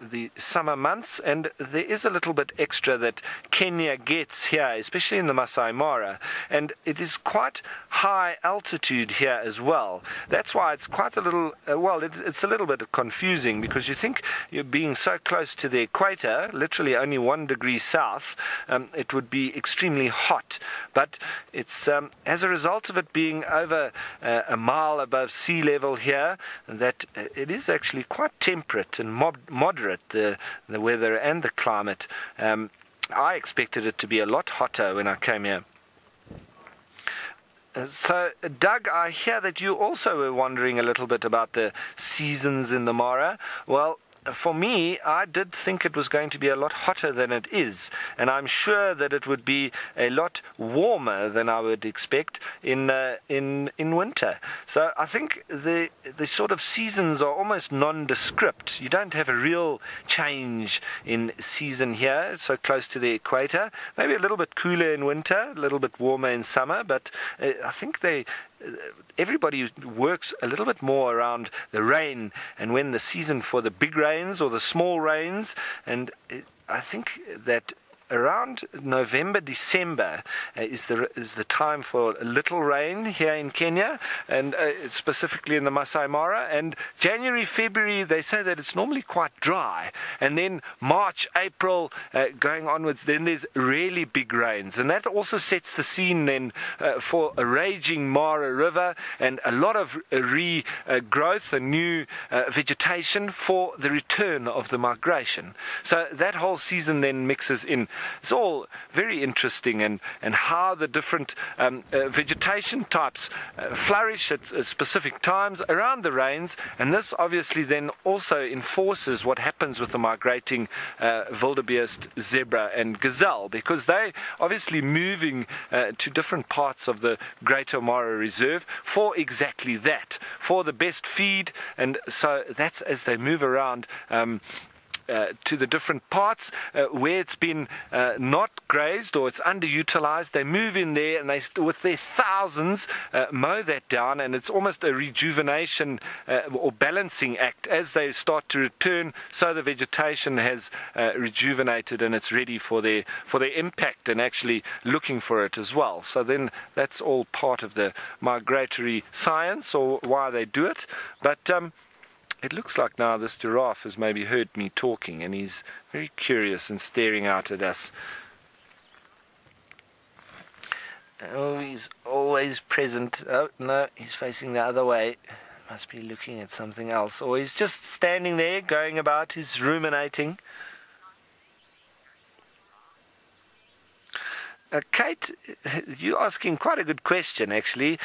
the summer months, and there is a little bit extra that Kenya gets here, especially in the Masai Mara, and it is quite high altitude here as well. That's why it's quite a little, it's a little bit confusing, because you think you're being so close to the equator, literally only 1 degree south, it would be extremely hot, but it's as a result of it being over a mile above sea level here, that it is actually quite temperate and moderate, the weather and the climate. I expected it to be a lot hotter when I came here. So, Doug, I hear that you also were wondering a little bit about the seasons in the Mara. Well, for me, I did think it was going to be a lot hotter than it is, and I'm sure that it would be a lot warmer than I would expect in winter. So I think the sort of seasons are almost nondescript. You don't have a real change in season here, so close to the equator. Maybe a little bit cooler in winter, a little bit warmer in summer, but I think everybody works a little bit more around the rain and when the season for the big rains or the small rains, and I think that around November, December is the time for little rain here in Kenya, and specifically in the Masai Mara. And January, February, they say that it's normally quite dry, and then March, April, going onwards, then there's really big rains, and that also sets the scene then for a raging Mara River and a lot of regrowth and new vegetation for the return of the migration. So that whole season then mixes in it's all very interesting, and how the different vegetation types flourish at specific times around the rains, and this obviously then also enforces what happens with the migrating wildebeest, zebra and gazelle, because they obviously moving to different parts of the Greater Mara Reserve for exactly that, for the best feed. And so that's as they move around to the different parts where it's been not grazed or it's underutilized. They move in there and they, with their thousands, mow that down, and it's almost a rejuvenation or balancing act as they start to return. So the vegetation has rejuvenated and it's ready for their impact, and actually looking for it as well. So then that's all part of the migratory science, or why they do it. But it looks like now this giraffe has maybe heard me talking, and he's very curious and staring out at us. Oh, he's always present. Oh, no, he's facing the other way. Must be looking at something else. Or he's just standing there, going about, he's ruminating. Kate, you're asking quite a good question, actually.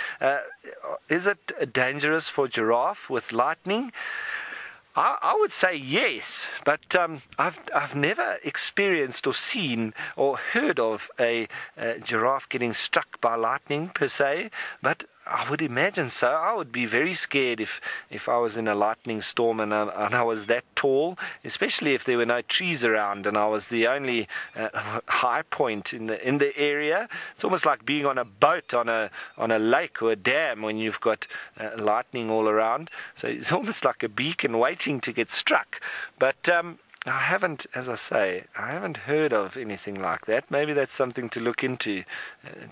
Is it dangerous for giraffe with lightning? I would say yes, but I've never experienced or seen or heard of a giraffe getting struck by lightning per se, but I would imagine so. I would be very scared if I was in a lightning storm and I was that tall, especially if there were no trees around and I was the only high point in the area. It's almost like being on a boat on a lake or a dam when you've got lightning all around. So it's almost like a beacon waiting to get struck. But I haven't, as I say, I haven't heard of anything like that. Maybe that's something to look into.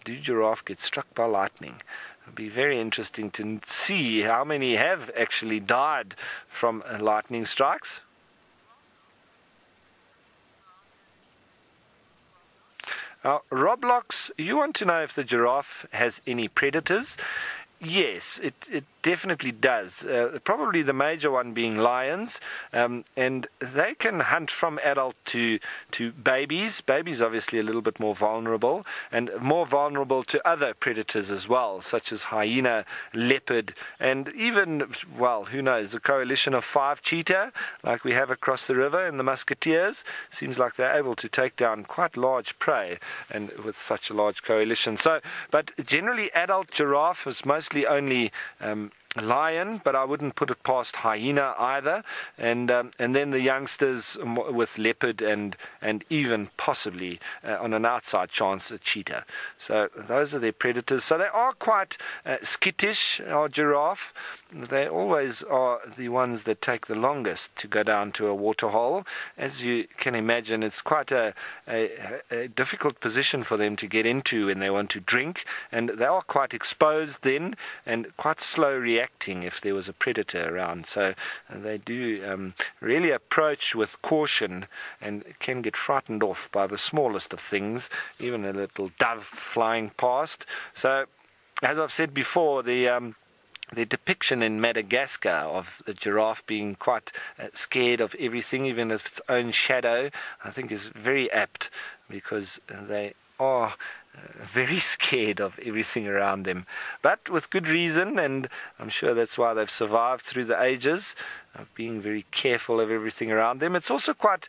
Do giraffe get struck by lightning? It'll be very interesting to see how many have actually died from lightning strikes. Roblox, you want to know if the giraffe has any predators? Yes, it definitely does. Probably the major one being lions, and they can hunt from adult to babies. Babies obviously a little bit more vulnerable, and more vulnerable to other predators as well, such as hyena, leopard, and even, well, who knows, a coalition of 5 cheetah, like we have across the river in the Musketeers. Seems like they're able to take down quite large prey, and with such a large coalition. So, but generally adult giraffe is mostly only lion, but I wouldn't put it past hyena either, and then the youngsters with leopard and even possibly on an outside chance a cheetah. So those are their predators. So they are quite skittish, our giraffe. They always are the ones that take the longest to go down to a waterhole. As you can imagine, it's quite a difficult position for them to get into when they want to drink, and they are quite exposed then and quite slow reacting if there was a predator around. So they do really approach with caution and can get frightened off by the smallest of things, even a little dove flying past. So, as I've said before, the depiction in Madagascar of the giraffe being quite scared of everything, even of its own shadow, I think is very apt, because they are very scared of everything around them, but with good reason, and I'm sure that's why they've survived through the ages, of being very careful of everything around them. It's also quite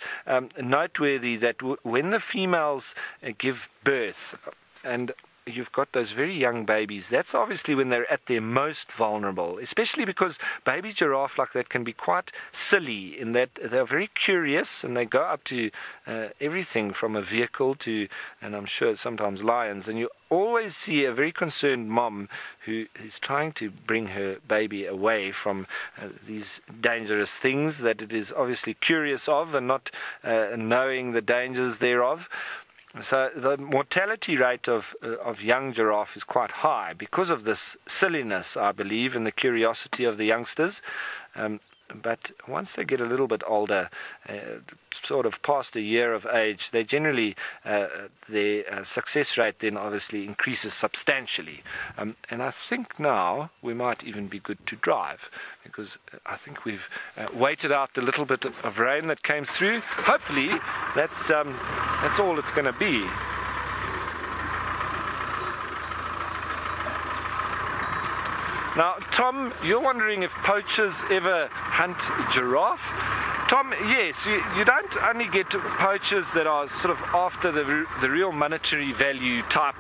noteworthy that when the females give birth, and you've got those very young babies, that's obviously when they're at their most vulnerable, especially because baby giraffe like that can be quite silly in that they're very curious and they go up to everything from a vehicle to, and I'm sure sometimes lions, and you always see a very concerned mom who is trying to bring her baby away from these dangerous things that it is obviously curious of and not knowing the dangers thereof. So the mortality rate of young giraffe is quite high because of this silliness, I believe, and the curiosity of the youngsters. But once they get a little bit older, sort of past a year of age, they generally, their success rate then obviously increases substantially. And I think now we might even be good to drive, because I think we've waited out the little bit of rain that came through. Hopefully that's all it's going to be. Now, Tom, you're wondering if poachers ever hunt giraffe. Tom, yes, you don't only get poachers that are sort of after the real monetary value type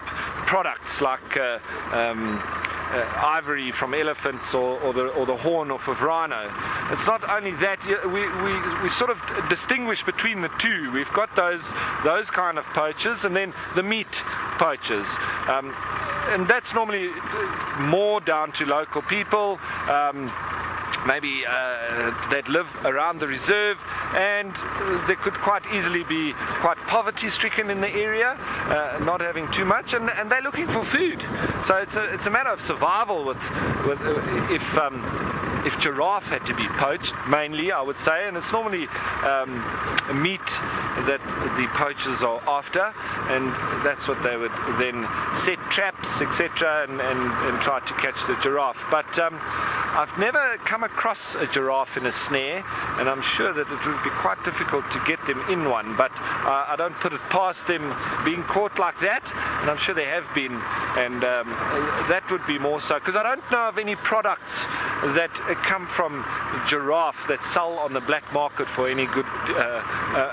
products like ivory from elephants or the horn off of rhino. It's not only that, we sort of distinguish between the two. We've got those kind of poachers, and then the meat poachers. And that's normally more down to local people. Maybe that live around the reserve, and they could quite easily be quite poverty-stricken in the area, not having too much, and they're looking for food. So it's a matter of survival with if giraffe had to be poached, mainly, I would say, and it's normally meat that the poachers are after, and that's what they would then set traps, etc., and try to catch the giraffe. But I've never come across a giraffe in a snare, and I'm sure that it would be quite difficult to get them in one, but I don't put it past them being caught like that, and I'm sure they have been, and that would be more so, because I don't know of any products that come from giraffe that sell on the black market for any good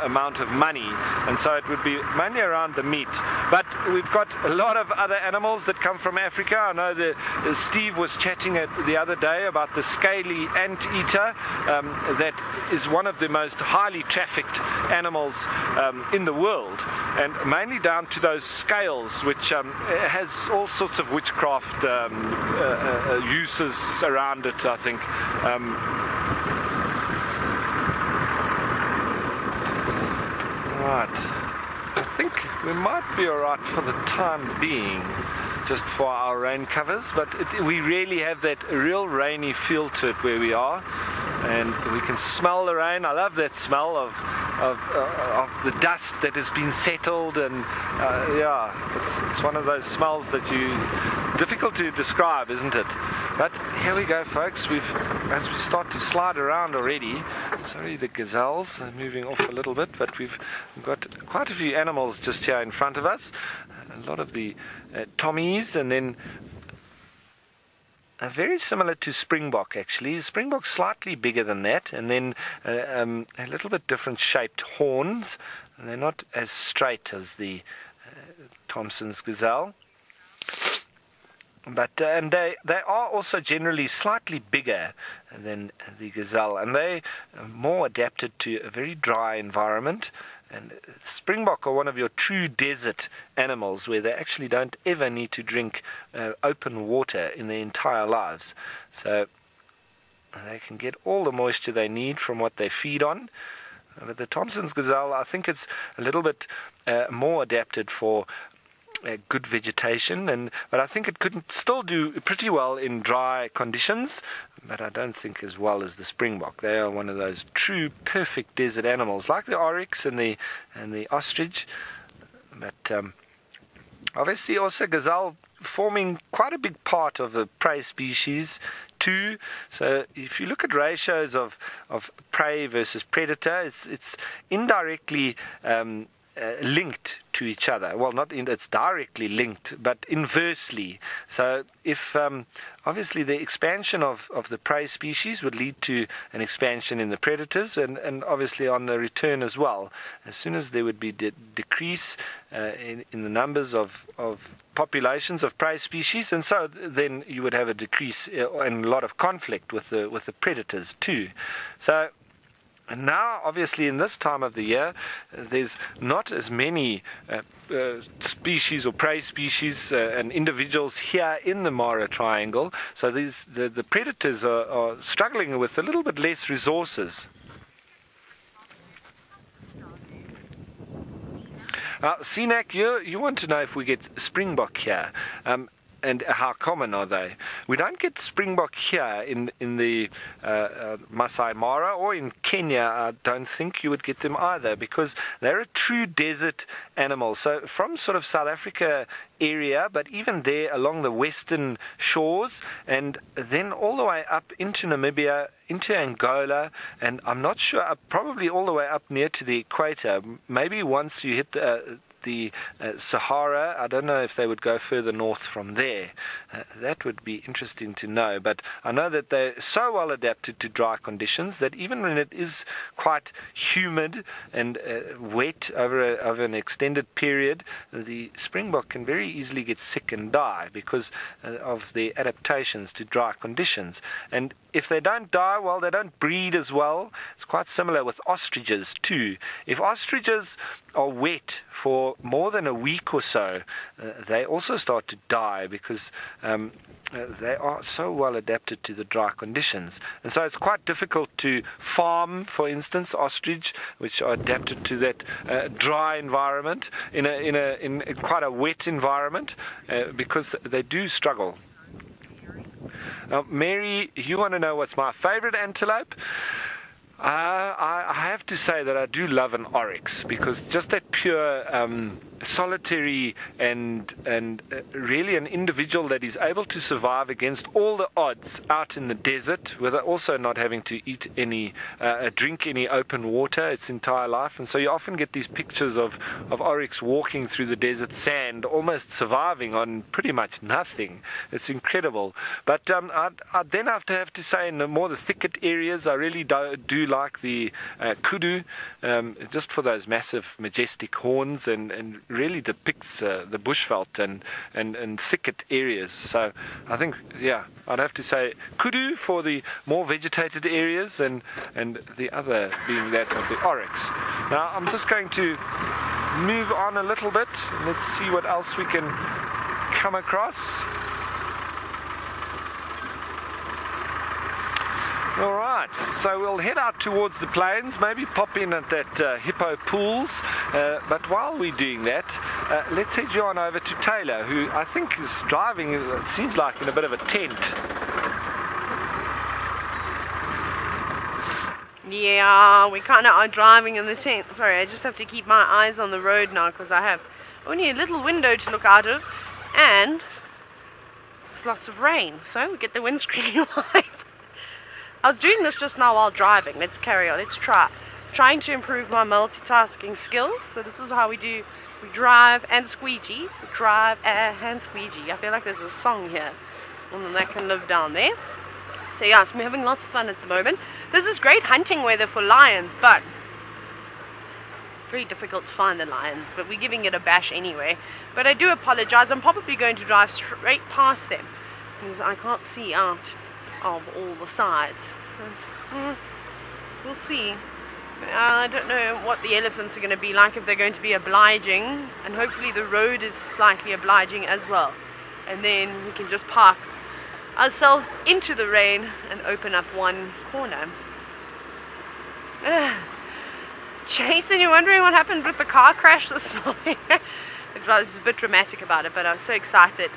amount of money, and so it would be mainly around the meat. But we've got a lot of other animals that come from Africa. I know that Steve was chatting the other day about the scaly anteater. That is one of the most highly trafficked animals in the world, and mainly down to those scales, which has all sorts of witchcraft uses around it, I think. Right, I think we might be alright for the time being, just for our rain covers, but we really have that real rainy feel to it where we are, and we can smell the rain. I love that smell of the dust that has been settled, and yeah, it's one of those smells that difficult to describe, isn't it? But here we go, folks. As we start to slide around already. Sorry, the gazelles are moving off a little bit, but we've got quite a few animals just here in front of us. A lot of the Tommies, and then very similar to springbok, actually. Springbok's slightly bigger than that, and then a little bit different shaped horns, and they're not as straight as the Thompson's gazelle. But and they are also generally slightly bigger than the gazelle, and they are more adapted to a very dry environment. And springbok are one of your true desert animals, where they actually don't ever need to drink open water in their entire lives. So they can get all the moisture they need from what they feed on. But the Thompson's gazelle, I think it's a little bit more adapted for good vegetation, but I think it could still do pretty well in dry conditions, but I don't think as well as the springbok. They are one of those true perfect desert animals, like the oryx and the ostrich. But obviously also gazelle forming quite a big part of the prey species too. So if you look at ratios of prey versus predator, it's indirectly linked to each other. Well, it's directly linked, but inversely. So if obviously the expansion of the prey species would lead to an expansion in the predators, and obviously on the return as well. As soon as there would be decrease in the numbers of populations of prey species, and so then you would have a decrease and a lot of conflict with the predators too. So and now, obviously, in this time of the year, there's not as many species or prey species and individuals here in the Mara Triangle. So the predators are struggling with a little bit less resources. Sinak, you want to know if we get springbok here. and how common are they? We don't get springbok here in the Masai Mara, or in Kenya. I don't think you would get them either, because they're a true desert animal. So from sort of South Africa area, but even there along the western shores, and then all the way up into Namibia, into Angola, and I'm not sure, probably all the way up near to the equator. Maybe once you hit the Sahara, I don't know if they would go further north from there. That would be interesting to know, but I know that they're so well adapted to dry conditions that even when it is quite humid and wet over an extended period, the springbok can very easily get sick and die because of their adaptations to dry conditions. And if they don't die, well, they don't breed as well. It's quite similar with ostriches too. If ostriches are wet for more than a week or so, they also start to die because they are so well adapted to the dry conditions. And so it's quite difficult to farm, for instance, ostrich, which are adapted to that dry environment, in quite a wet environment, because they do struggle. Now, Mary, you want to know what's my favorite antelope? I have to say that I do love an oryx, because just that pure solitary and really an individual that is able to survive against all the odds out in the desert, with also not having to eat any drink any open water its entire life. And so you often get these pictures of oryx walking through the desert sand, almost surviving on pretty much nothing. It's incredible. But I then have to say, in the thicket areas, I really do like the kudu, just for those massive majestic horns, and really depicts the bushveld and thicket areas. So I think, yeah, I'd have to say kudu for the more vegetated areas, and the other being that of the oryx. Now I'm just going to move on a little bit. Let's see what else we can come across. All right, so we'll head out towards the plains, maybe pop in at that hippo pools, but while we're doing that, let's head you on over to Taylor, who I think is driving, it seems like, in a bit of a tent. Yeah, we kind of are driving in the tent. Sorry, I just have to keep my eyes on the road now, because I have only a little window to look out of, and there's lots of rain, so we get the windscreen wipe. I was doing this just now while driving. Let's carry on. Let's trying to improve my multitasking skills. So this is how we do. We drive and squeegee. We drive and squeegee. I feel like there's a song here, and then that can live down there. So yeah, so we're having lots of fun at the moment. This is great hunting weather for lions, but very difficult to find the lions. But we're giving it a bash anyway. But I do apologize. I'm probably going to drive straight past them, because I can't see out of all the sides. We'll see. I don't know what the elephants are going to be like, if they're going to be obliging, and hopefully the road is slightly obliging as well, and then we can just park ourselves into the rain and open up one corner. Jason, you're wondering what happened with the car crash this morning? I was a bit dramatic about it, but I was so excited.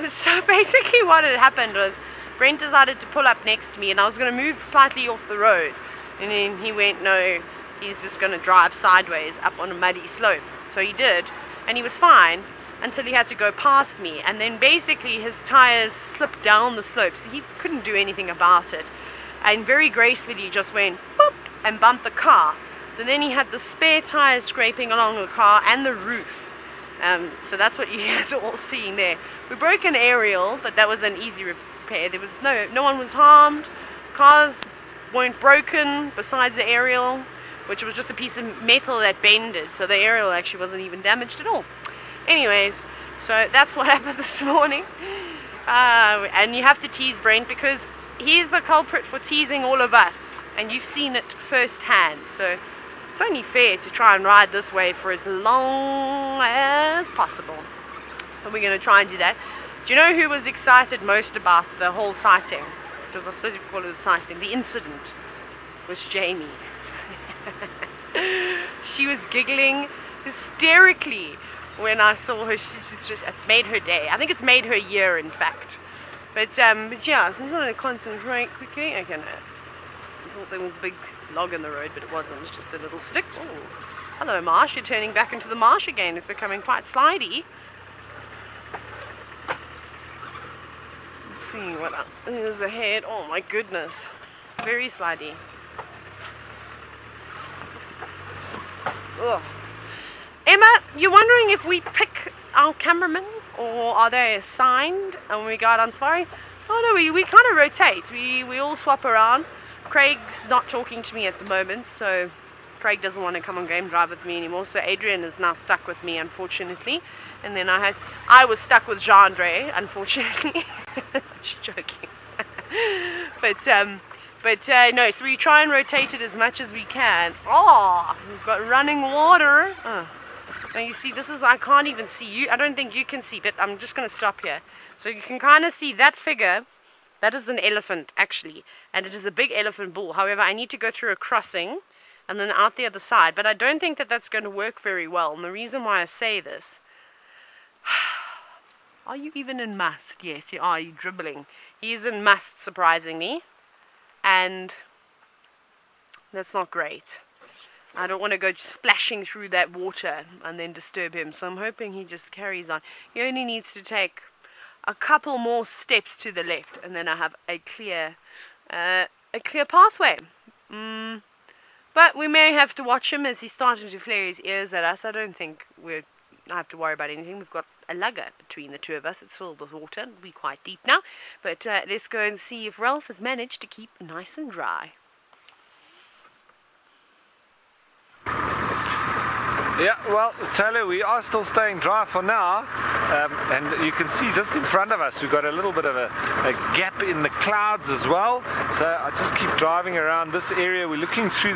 So basically what had happened was, Brent decided to pull up next to me, and I was going to move slightly off the road, and then he went, no, he's just going to drive sideways up on a muddy slope. So he did, and he was fine until he had to go past me, and then basically his tires slipped down the slope, so he couldn't do anything about it, and very gracefully just went boop and bumped the car. So then he had the spare tires scraping along the car and the roof. So that's what you guys are all seeing there. We broke an aerial, but that was an easy repair. There was no one was harmed. Cars weren't broken besides the aerial, which was just a piece of metal that bended, so the aerial actually wasn't even damaged at all. Anyways, so that's what happened this morning. And you have to tease Brent, because he's the culprit for teasing all of us, and you've seen it firsthand. So it's only fair to try and ride this way for as long as possible. And we're going to try and do that. Do you know who was excited most about the whole sighting? Because I suppose you call it a sighting. The incident was Jamie. She was giggling hysterically when I saw her. It's made her day. I think it's made her year, in fact. But yeah, so I'm just going to concentrate quickly. Okay, no. I thought there was a big log in the road, but it wasn't. It's just a little stick. Oh, hello, marsh. You're turning back into the marsh again. It's becoming quite slidey. Let's see what is ahead. Oh my goodness, very slidey. Ugh. Emma, you're wondering if we pick our cameramen, or are they assigned when we go out on safari? Oh no, we kind of rotate. We all swap around. Craig's not talking to me at the moment, so Craig doesn't want to come on game drive with me anymore. So Adrian is now stuck with me, unfortunately. And then I was stuck with Jean-Andre, unfortunately. Just joking. But no, so we try and rotate it as much as we can. Oh, we've got running water. Oh. Now you see, I can't even see you. I don't think you can see, but I'm just going to stop here. So you can kind of see that figure. That is an elephant, actually. And it is a big elephant bull. However, I need to go through a crossing and then out the other side. But I don't think that that's going to work very well. And the reason why I say this... Are you even in must? Yes, you are. You're dribbling. He is in must, surprisingly. And that's not great. I don't want to go splashing through that water and then disturb him. So I'm hoping he just carries on. He only needs to take a couple more steps to the left, and then I have a clear pathway. But we may have to watch him as he's starting to flare his ears at us. I don't think I have to worry about anything. We've got a lugger between the two of us. It's filled with water. It'll be quite deep now. But let's go and see if Ralph has managed to keep nice and dry. Yeah, well, Taylor, we are still staying dry for now, and you can see just in front of us we've got a little bit of a gap in the clouds as well. So I just keep driving around this area. We're looking through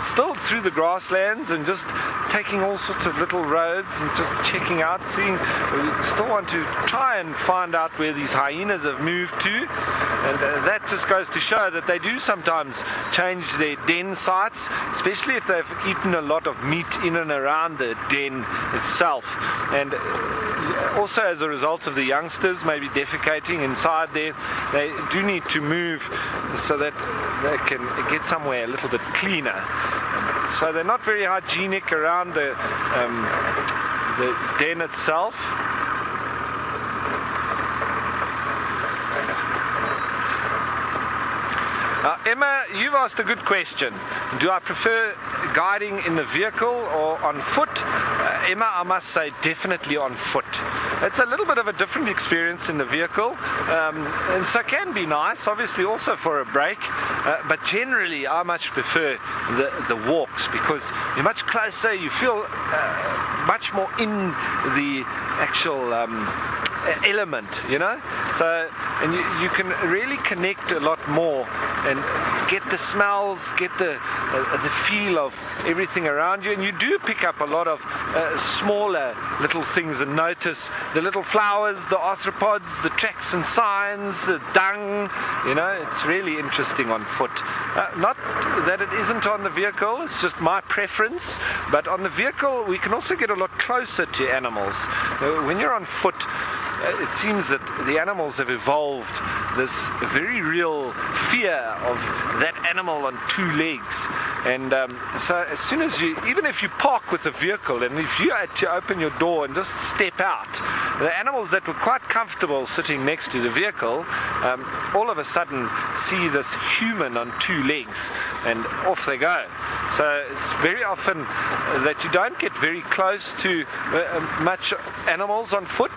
still through the grasslands and just taking all sorts of little roads and just checking out, seeing. We still want to try and find out where these hyenas have moved to, and that just goes to show that they do sometimes change their den sites, especially if they've eaten a lot of meat in and around the den itself, and also as a result of the youngsters maybe defecating inside there, they do need to move so that they can get somewhere a little bit cleaner. So they're not very hygienic around the den itself. Emma, you've asked a good question. Do I prefer guiding in the vehicle or on foot? Emma, I must say definitely on foot. It's a little bit of a different experience in the vehicle, and so can be nice, obviously also for a break, but generally I much prefer the walks, because you're much closer, you feel much more in the actual element, you know, so, and you can really connect a lot more and get the smells, get the feel of everything around you, and you do pick up a lot of smaller little things and notice the little flowers, the arthropods, the tracks and signs, the dung, you know, it's really interesting on foot. Not that it isn't on the vehicle, it's just my preference, but on the vehicle we can also get a lot closer to animals. When you're on foot, it seems that the animals have evolved this very real fear of that animal on two legs, and so as soon as even if you park with the vehicle and if you had to open your door and just step out, the animals that were quite comfortable sitting next to the vehicle all of a sudden see this human on two legs and off they go. So it's very often that you don't get very close to much animals on foot,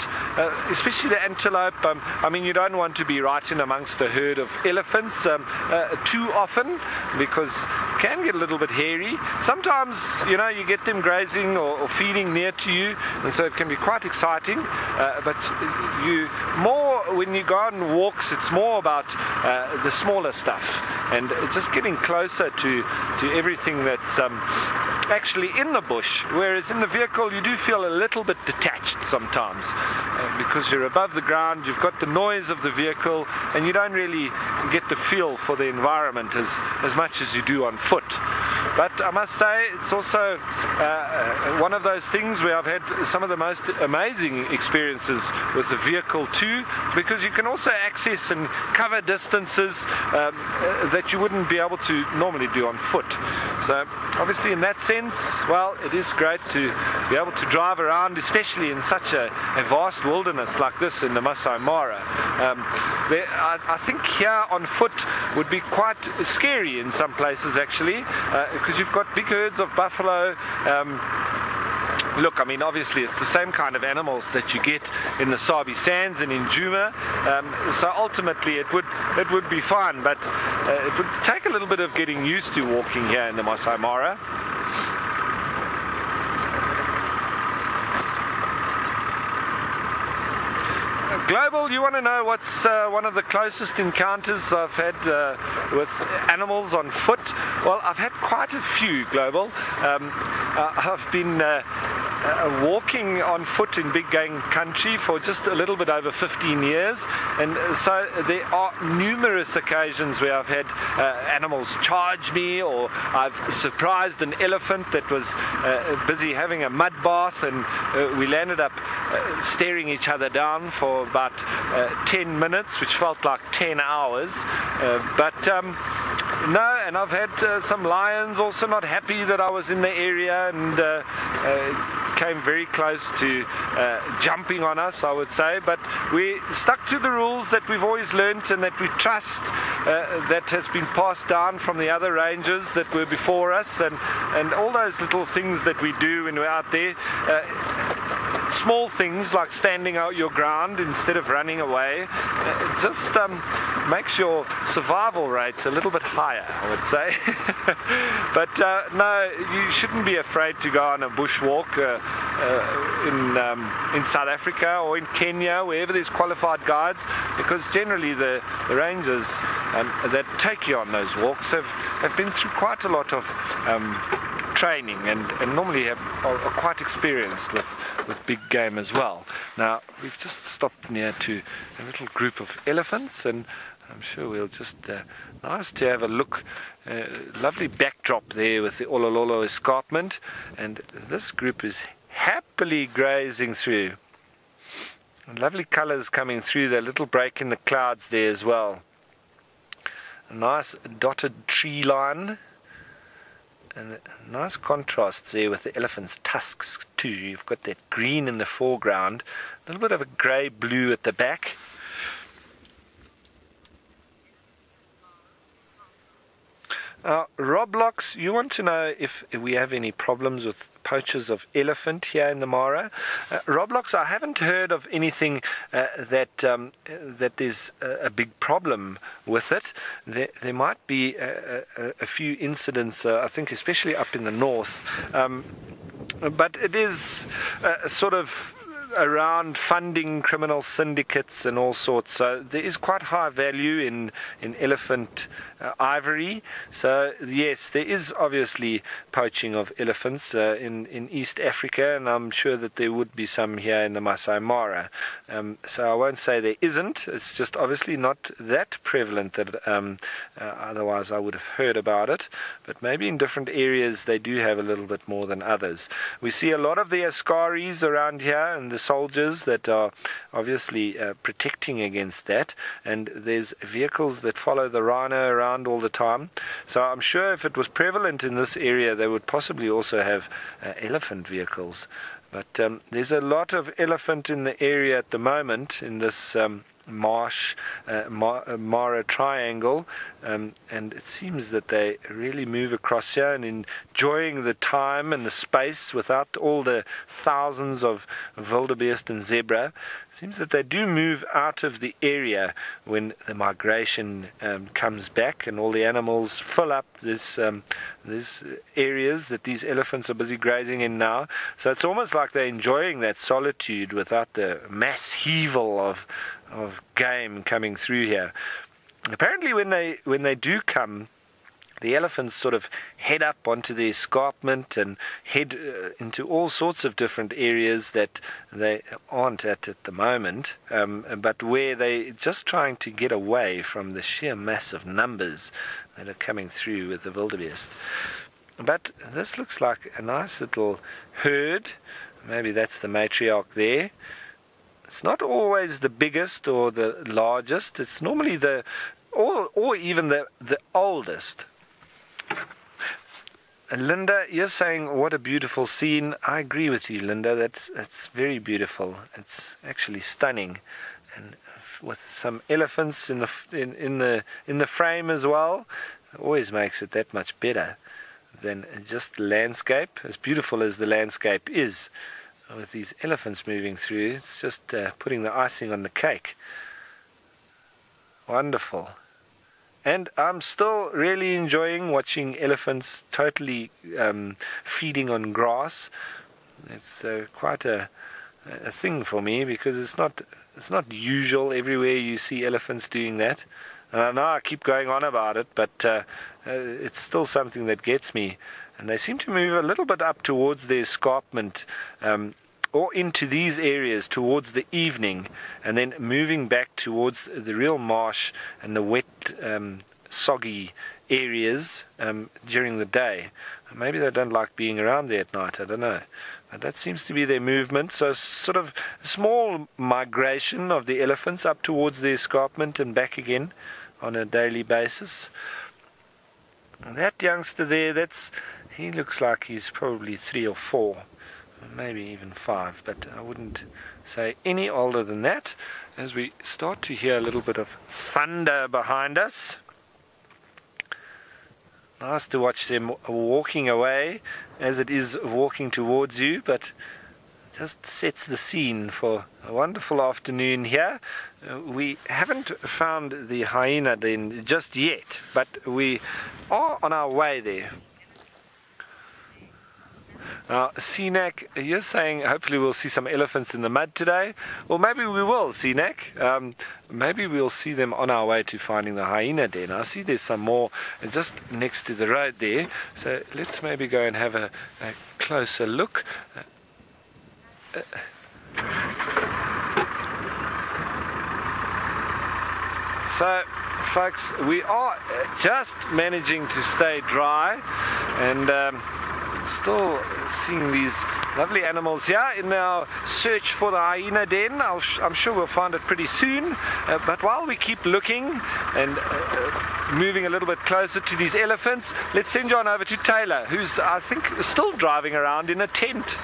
especially the antelope. I mean, you don't want to be right in amongst a herd of elephants too often, because it can get a little bit hairy. Sometimes, you know, you get them grazing or feeding near to you, and so it can be quite exciting, but when you go on walks, it's more about the smaller stuff and just getting closer to everything that's actually in the bush, whereas in the vehicle you do feel a little bit detached sometimes, because you're above the ground, you've got the noise of the vehicle, and you don't really get the feel for the environment as much as you do on foot. But I must say, it's also one of those things where I've had some of the most amazing experiences with the vehicle too, because you can also access and cover distances that you wouldn't be able to normally do on foot. So obviously in that sense, well, it is great to be able to drive around, especially in such a vast wilderness like this in the Masai Mara. I think here on foot would be quite scary in some places actually, because you've got big herds of buffalo. Look, I mean, obviously it's the same kind of animals that you get in the Sabi sands and in Djuma, so ultimately it would be fine, but it would take a little bit of getting used to walking here in the Masai Mara. Global, you want to know what's one of the closest encounters I've had with animals on foot? Well, I've had quite a few, Global. I've been walking on foot in big game country for just a little bit over 15 years, and so there are numerous occasions where I've had animals charge me, or I've surprised an elephant that was busy having a mud bath, and we landed up staring each other down for about 10 minutes, which felt like 10 hours. No, and I've had some lions also not happy that I was in the area, and came very close to jumping on us, I would say, but we stuck to the rules that we've always learnt and that we trust, that has been passed down from the other rangers that were before us, and all those little things that we do when we're out there. Small things like standing out your ground instead of running away, just makes your survival rate a little bit higher, I would say. But no, you shouldn't be afraid to go on a bushwalk in South Africa or in Kenya, wherever there's qualified guides, because generally the rangers that take you on those walks have been through quite a lot of training, and normally are quite experienced with big game as well. Now, we've just stopped near to a little group of elephants, and I'm sure we'll just nice to have a look. Lovely backdrop there with the Olololo escarpment, and this group is happily grazing through. And lovely colors coming through, that little break in the clouds there as well. A nice dotted tree line, and nice contrasts there with the elephant's tusks too. You've got that green in the foreground, a little bit of a grey blue at the back. Roblox, you want to know if we have any problems with poachers of elephant here in the Mara. Roblox, I haven't heard of anything that there's a big problem with it. There might be a few incidents, I think especially up in the north, but it is sort of around funding criminal syndicates and all sorts, so there is quite high value in elephant ivory. So yes, there is obviously poaching of elephants in East Africa, and I'm sure that there would be some here in the Masai Mara. So I won't say there isn't, it's just obviously not that prevalent that otherwise I would have heard about it, but maybe in different areas they do have a little bit more than others. We see a lot of the askaris around here and the soldiers that are obviously protecting against that, and there's vehicles that follow the rhino around all the time. So I'm sure if it was prevalent in this area, they would possibly also have elephant vehicles. But there's a lot of elephant in the area at the moment in this marsh Mara triangle, and it seems that they really move across here and enjoying the time and the space without all the thousands of wildebeest and zebra. It seems that they do move out of the area when the migration comes back, and all the animals fill up these areas that these elephants are busy grazing in now. So it's almost like they're enjoying that solitude without the mass heaval of game coming through here. Apparently when they do come, the elephants sort of head up onto the escarpment and head into all sorts of different areas that they aren't at the moment, but where they're just trying to get away from the sheer mass of numbers that are coming through with the wildebeest. But this looks like a nice little herd. Maybe that's the matriarch there. It's not always the biggest or the largest. It's normally the, or even the oldest. Linda, you're saying what a beautiful scene. I agree with you, Linda. That's very beautiful. It's actually stunning, and with some elephants in the frame as well, it always makes it that much better than just landscape. As beautiful as the landscape is, with these elephants moving through, it's just putting the icing on the cake. Wonderful. And I'm still really enjoying watching elephants totally feeding on grass. It's quite a thing for me, because it's not usual everywhere you see elephants doing that. And I know I keep going on about it, but it's still something that gets me. And they seem to move a little bit up towards the escarpment, or into these areas towards the evening, and then moving back towards the real marsh and the wet, soggy areas during the day. Maybe they don't like being around there at night, I don't know. But that seems to be their movement. So sort of a small migration of the elephants up towards the escarpment and back again on a daily basis. And that youngster there, he looks like he's probably 3 or 4. Maybe even 5, but I wouldn't say any older than that. As we start to hear a little bit of thunder behind us. Nice to watch them walking away as it is walking towards you, but just sets the scene for a wonderful afternoon here. We haven't found the hyena den just yet, but we are on our way there. Now, Sinak, you're saying hopefully we'll see some elephants in the mud today. Well, maybe we will, Sinak. Maybe we'll see them on our way to finding the hyena den. I see there's some more just next to the road there. So let's maybe go and have a closer look. So, folks, we are just managing to stay dry, and still seeing these lovely animals here in our search for the hyena den. I'm sure we'll find it pretty soon, but while we keep looking and moving a little bit closer to these elephants, let's send you on over to Taylor, who's, I think, still driving around in a tent.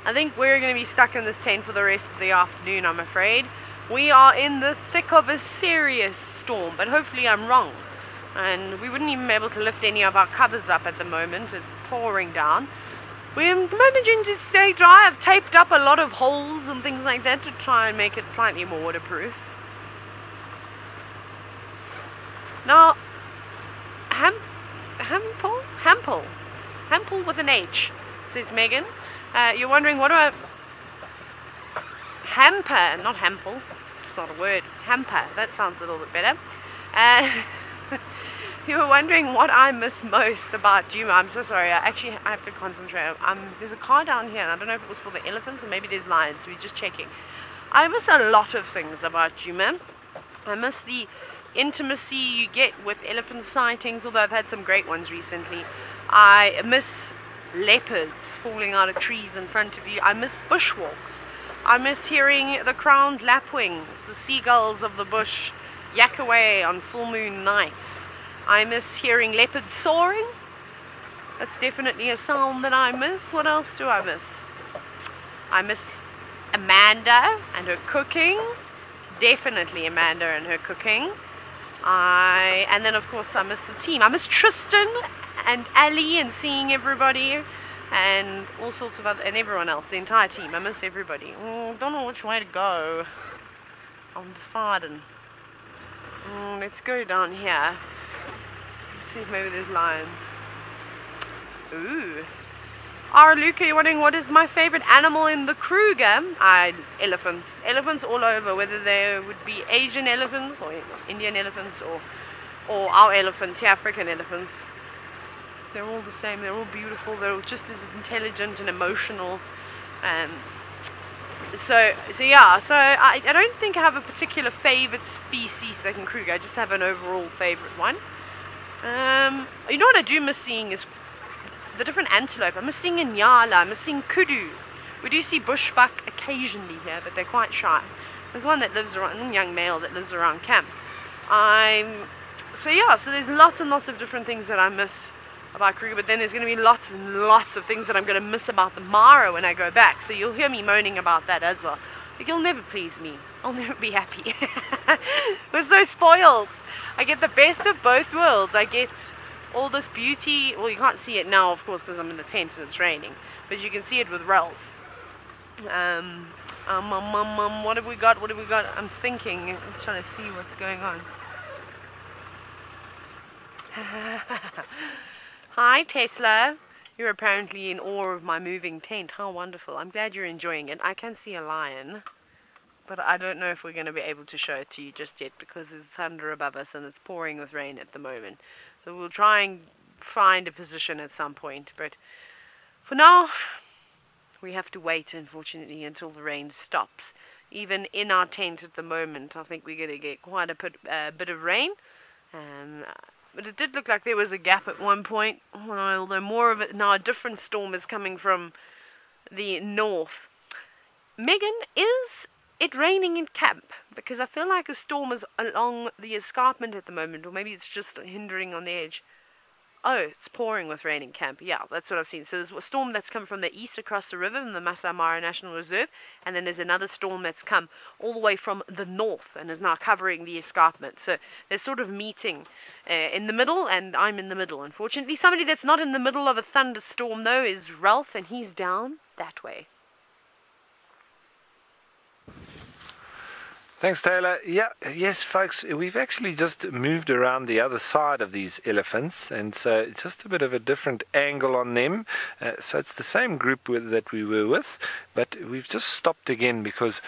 I think we're going to be stuck in this tent for the rest of the afternoon, I'm afraid. We are in the thick of a serious storm, but hopefully I'm wrong. And we wouldn't even be able to lift any of our covers up at the moment. It's pouring down. We're managing to stay dry. I've taped up a lot of holes and things like that to try and make it slightly more waterproof. Now, Hampel with an H, says Megan. You're wondering what do I... Hamper, not Hampel. It's not a word. Hamper. That sounds a little bit better. You were wondering what I miss most about Djuma. I'm so sorry. I have to concentrate. There's a car down here, and I don't know if it was for the elephants or maybe there's lions. So we're just checking. I miss a lot of things about Djuma. I miss the intimacy you get with elephant sightings, although I've had some great ones recently. I miss leopards falling out of trees in front of you. I miss bushwalks. I miss hearing the crowned lapwings, the seagulls of the bush, yak away on full moon nights. I miss hearing leopards soaring. That's definitely a sound that I miss. What else do I miss? I miss Amanda and her cooking. Definitely Amanda and her cooking. And then of course I miss the team. I miss Tristan and Ali and seeing everybody and all sorts of other, and everyone else, the entire team. I miss everybody. Don't know which way to go. I'm deciding. Let's go down here. See if maybe there's lions. Ooh. Luca, you're wondering what is my favorite animal in the Kruger? Elephants. Elephants all over, whether they would be Asian elephants or Indian elephants or our elephants, here, African elephants. They're all the same. They're all beautiful. They're all just as intelligent and emotional. And I don't think I have a particular favorite species like in Kruger. I just have an overall favorite one. You know what I do miss seeing is the different antelope. I'm missing Nyala, I'm missing kudu. We do see bushbuck occasionally here, but they're quite shy. There's one that lives around, a young male that lives around camp. So there's lots and lots of different things that I miss about Kruger, but then there's going to be lots and lots of things that I'm going to miss about the Mara when I go back. So you'll hear me moaning about that as well. Like, you'll never please me. I'll never be happy. We're so spoiled. I get the best of both worlds. I get all this beauty. Well, you can't see it now, of course, because I'm in the tent and it's raining. But you can see it with Ralph. What have we got? What have we got? I'm thinking. I'm trying to see what's going on. Hi, Tesla. You're apparently in awe of my moving tent. How wonderful. I'm glad you're enjoying it. I can see a lion, but I don't know if we're going to be able to show it to you just yet because there's thunder above us and it's pouring with rain at the moment. So we'll try and find a position at some point. But for now, we have to wait, unfortunately, until the rain stops. Even in our tent at the moment, I think we're going to get quite a bit of rain. But it did look like there was a gap at one point, although more of it now, a different storm is coming from the north. Megan, is it raining in camp? Because I feel like a storm is along the escarpment at the moment, or maybe it's just hindering on the edge. Oh, it's pouring with rain in camp. Yeah, that's what I've seen. So there's a storm that's come from the east across the river in the Masai Mara National Reserve, and then there's another storm that's come all the way from the north and is now covering the escarpment. So they're sort of meeting in the middle, and I'm in the middle. Unfortunately, somebody that's not in the middle of a thunderstorm, though, is Ralph, and he's down that way. Thanks, Taylor. Yes, folks, we've actually just moved around the other side of these elephants, and so just a bit of a different angle on them. So it's the same group that we were with, but we've just stopped again because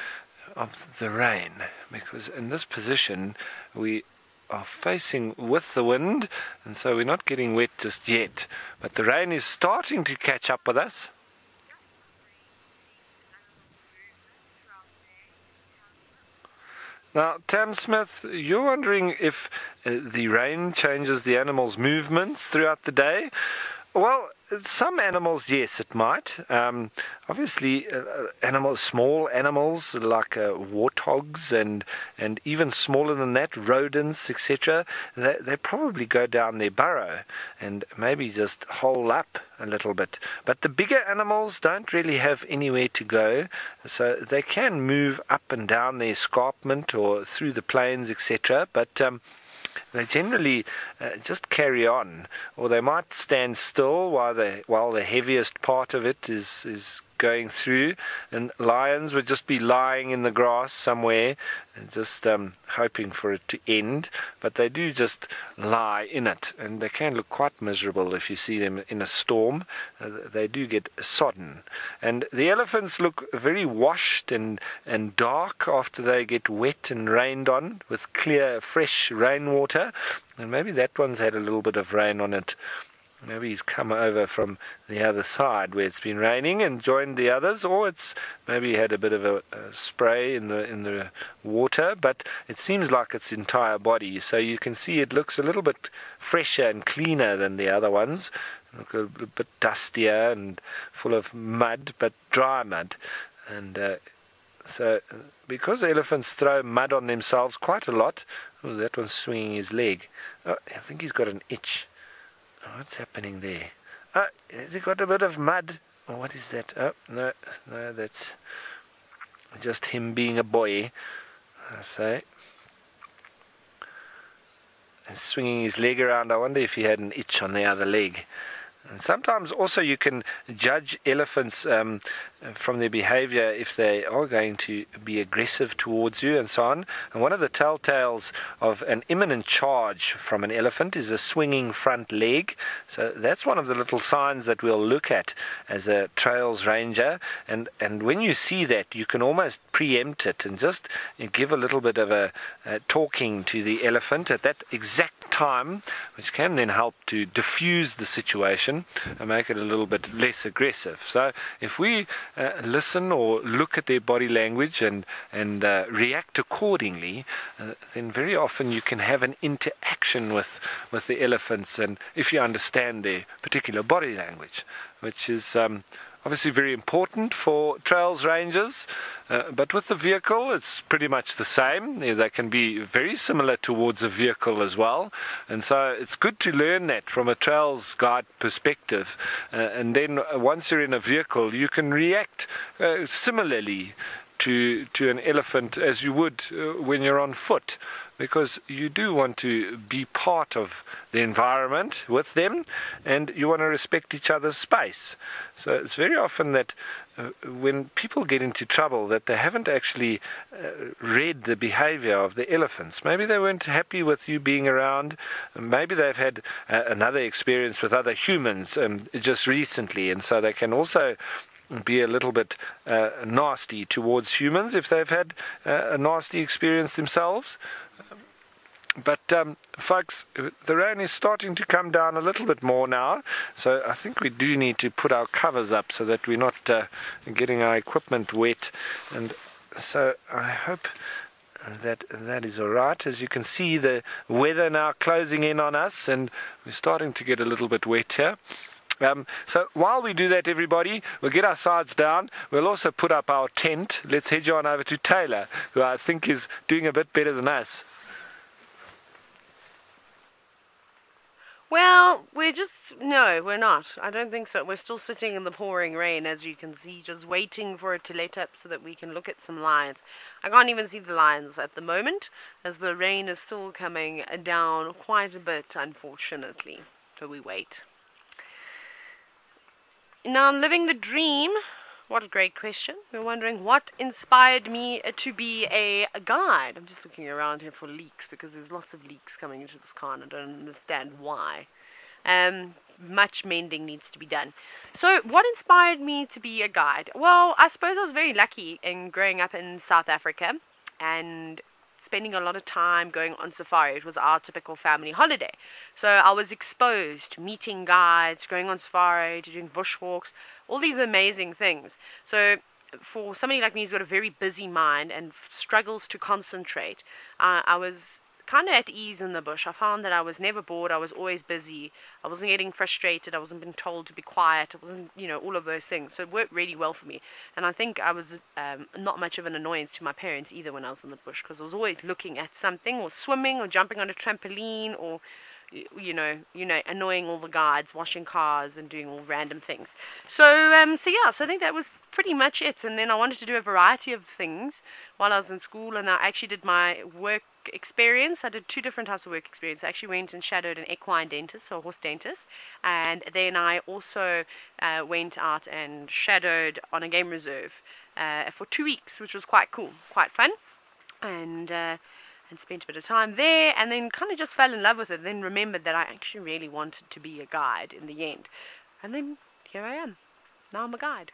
of the rain. Because in this position, we are facing with the wind, and so we're not getting wet just yet. But the rain is starting to catch up with us. Now, Tam Smith, you're wondering if the rain changes the animals' movements throughout the day. Well, some animals, yes, it might. Obviously, small animals like warthogs and even smaller than that, rodents, etc., they probably go down their burrow and maybe just hole up a little bit. But the bigger animals don't really have anywhere to go, so they can move up and down the escarpment or through the plains, etc., but they generally just carry on, or they might stand still while the heaviest part of it is going through, and lions would just be lying in the grass somewhere and just hoping for it to end, but they do just lie in it, and they can look quite miserable if you see them in a storm. They do get sodden, and the elephants look very washed and dark after they get wet and rained on with clear fresh rainwater, and maybe that one's had a little bit of rain on it. Maybe he's come over from the other side where it's been raining and joined the others, or it's maybe had a bit of a spray in the water, but it seems like its entire body. So you can see it looks a little bit fresher and cleaner than the other ones. Look a bit dustier and full of mud, but dry mud. And so because elephants throw mud on themselves quite a lot. Oh, that one's swinging his leg. Oh, I think he's got an itch. Oh, what's happening there? Oh, has he got a bit of mud? Oh, what is that? Oh, no, that's just him being a boy, I say. And swinging his leg around. I wonder if he had an itch on the other leg. And sometimes also you can judge elephants from their behavior if they are going to be aggressive towards you and so on. And one of the telltales of an imminent charge from an elephant is a swinging front leg. So that's one of the little signs that we'll look at as a trails ranger. And when you see that, you can almost preempt it and just give a little bit of a talking to the elephant at that exact time, which can then help to diffuse the situation and make it a little bit less aggressive. So if we listen or look at their body language and react accordingly, then very often you can have an interaction with the elephants, and if you understand their particular body language, which is obviously very important for trails rangers, but with the vehicle it's pretty much the same. They can be very similar towards a vehicle as well, and so it's good to learn that from a trails guide perspective, and then once you're in a vehicle you can react similarly to an elephant as you would when you're on foot, because you do want to be part of the environment with them, and you want to respect each other's space. So it's very often that when people get into trouble, that they haven't actually read the behavior of the elephants. Maybe they weren't happy with you being around. Maybe they've had another experience with other humans just recently, and so they can also be a little bit nasty towards humans if they've had a nasty experience themselves. But folks, the rain is starting to come down a little bit more now, so I think we do need to put our covers up so that we're not getting our equipment wet, and so I hope that is all right. As you can see, the weather now closing in on us, and we're starting to get a little bit wet here. So while we do that, everybody, we'll get our sides down. We'll also put up our tent. Let's head you on over to Taylor, who I think is doing a bit better than us. Well, no, we're not. I don't think so. We're still sitting in the pouring rain, as you can see, just waiting for it to let up so that we can look at some lions. I can't even see the lions at the moment, as the rain is still coming down quite a bit, unfortunately. So we wait. Now, I'm living the dream. What a great question. We're wondering what inspired me to be a guide. I'm just looking around here for leaks, because there's lots of leaks coming into this car and I don't understand why. Much mending needs to be done. So what inspired me to be a guide? Well, I suppose I was very lucky in growing up in South Africa and spending a lot of time going on safari. It was our typical family holiday. So I was exposed to meeting guides, going on safari, to doing bushwalks, all these amazing things. So for somebody like me who's got a very busy mind and struggles to concentrate, I was kind of at ease in the bush. I found that I was never bored. I was always busy. I wasn't getting frustrated. I wasn't being told to be quiet. I wasn't, all of those things. So it worked really well for me. And I think I was not much of an annoyance to my parents either when I was in the bush, because I was always looking at something, or swimming, or jumping on a trampoline, or annoying all the guides, washing cars, and doing all random things. So I think that was pretty much it. And then I wanted to do a variety of things while I was in school, and I actually did my work experience. I did 2 different types of work experience. I actually went and shadowed an equine dentist, or a horse dentist, and then I also went out and shadowed on a game reserve for 2 weeks, which was quite cool, quite fun, and spent a bit of time there, and then kind of just fell in love with it, and then remembered that I actually really wanted to be a guide in the end, and then here I am. Now I'm a guide,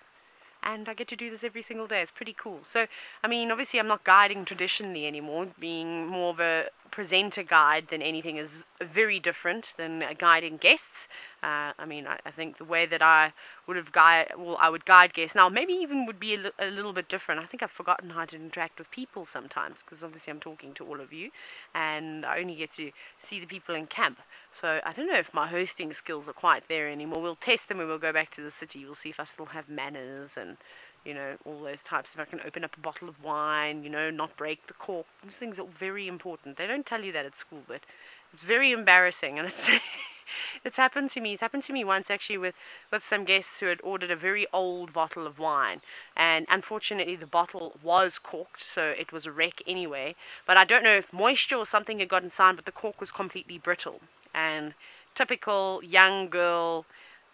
and I get to do this every single day. It's pretty cool. So, obviously I'm not guiding traditionally anymore. Being more of a presenter guide than anything is very different than guiding guests. I think the way that I would guide guests now maybe even would be a little bit different. I think I've forgotten how to interact with people sometimes, because obviously I'm talking to all of you, and I only get to see the people in camp. So I don't know if my hosting skills are quite there anymore. We'll test them when we'll go back to the city. We'll see if I still have manners and all those types. If I can open up a bottle of wine, not break the cork. These things are very important. They don't tell you that at school, but it's very embarrassing, and it's happened to me. It happened to me once, actually, with some guests who had ordered a very old bottle of wine, and unfortunately the bottle was corked, so it was a wreck anyway. But I don't know if moisture or something had got inside, but the cork was completely brittle. And typical young girl,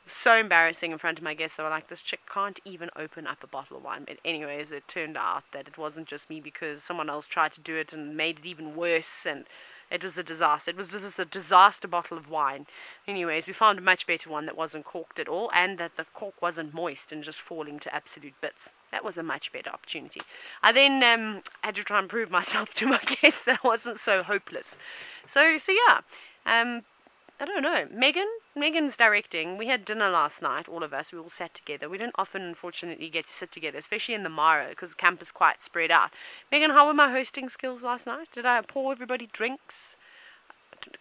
so embarrassing in front of my guests. They were like, this chick can't even open up a bottle of wine. But anyways, it turned out that it wasn't just me, because someone else tried to do it and made it even worse, and it was a disaster. It was just a disaster bottle of wine. Anyways, we found a much better one that wasn't corked at all, and that the cork wasn't moist and just falling to absolute bits. That was a much better opportunity. I then had to try and prove myself to my guests that I wasn't so hopeless. So yeah. I don't know. Megan's directing. We had dinner last night, all of us. We all sat together. We didn't often, unfortunately, get to sit together, especially in the Mara, because camp is quite spread out. Megan, how were my hosting skills last night? Did I pour everybody drinks?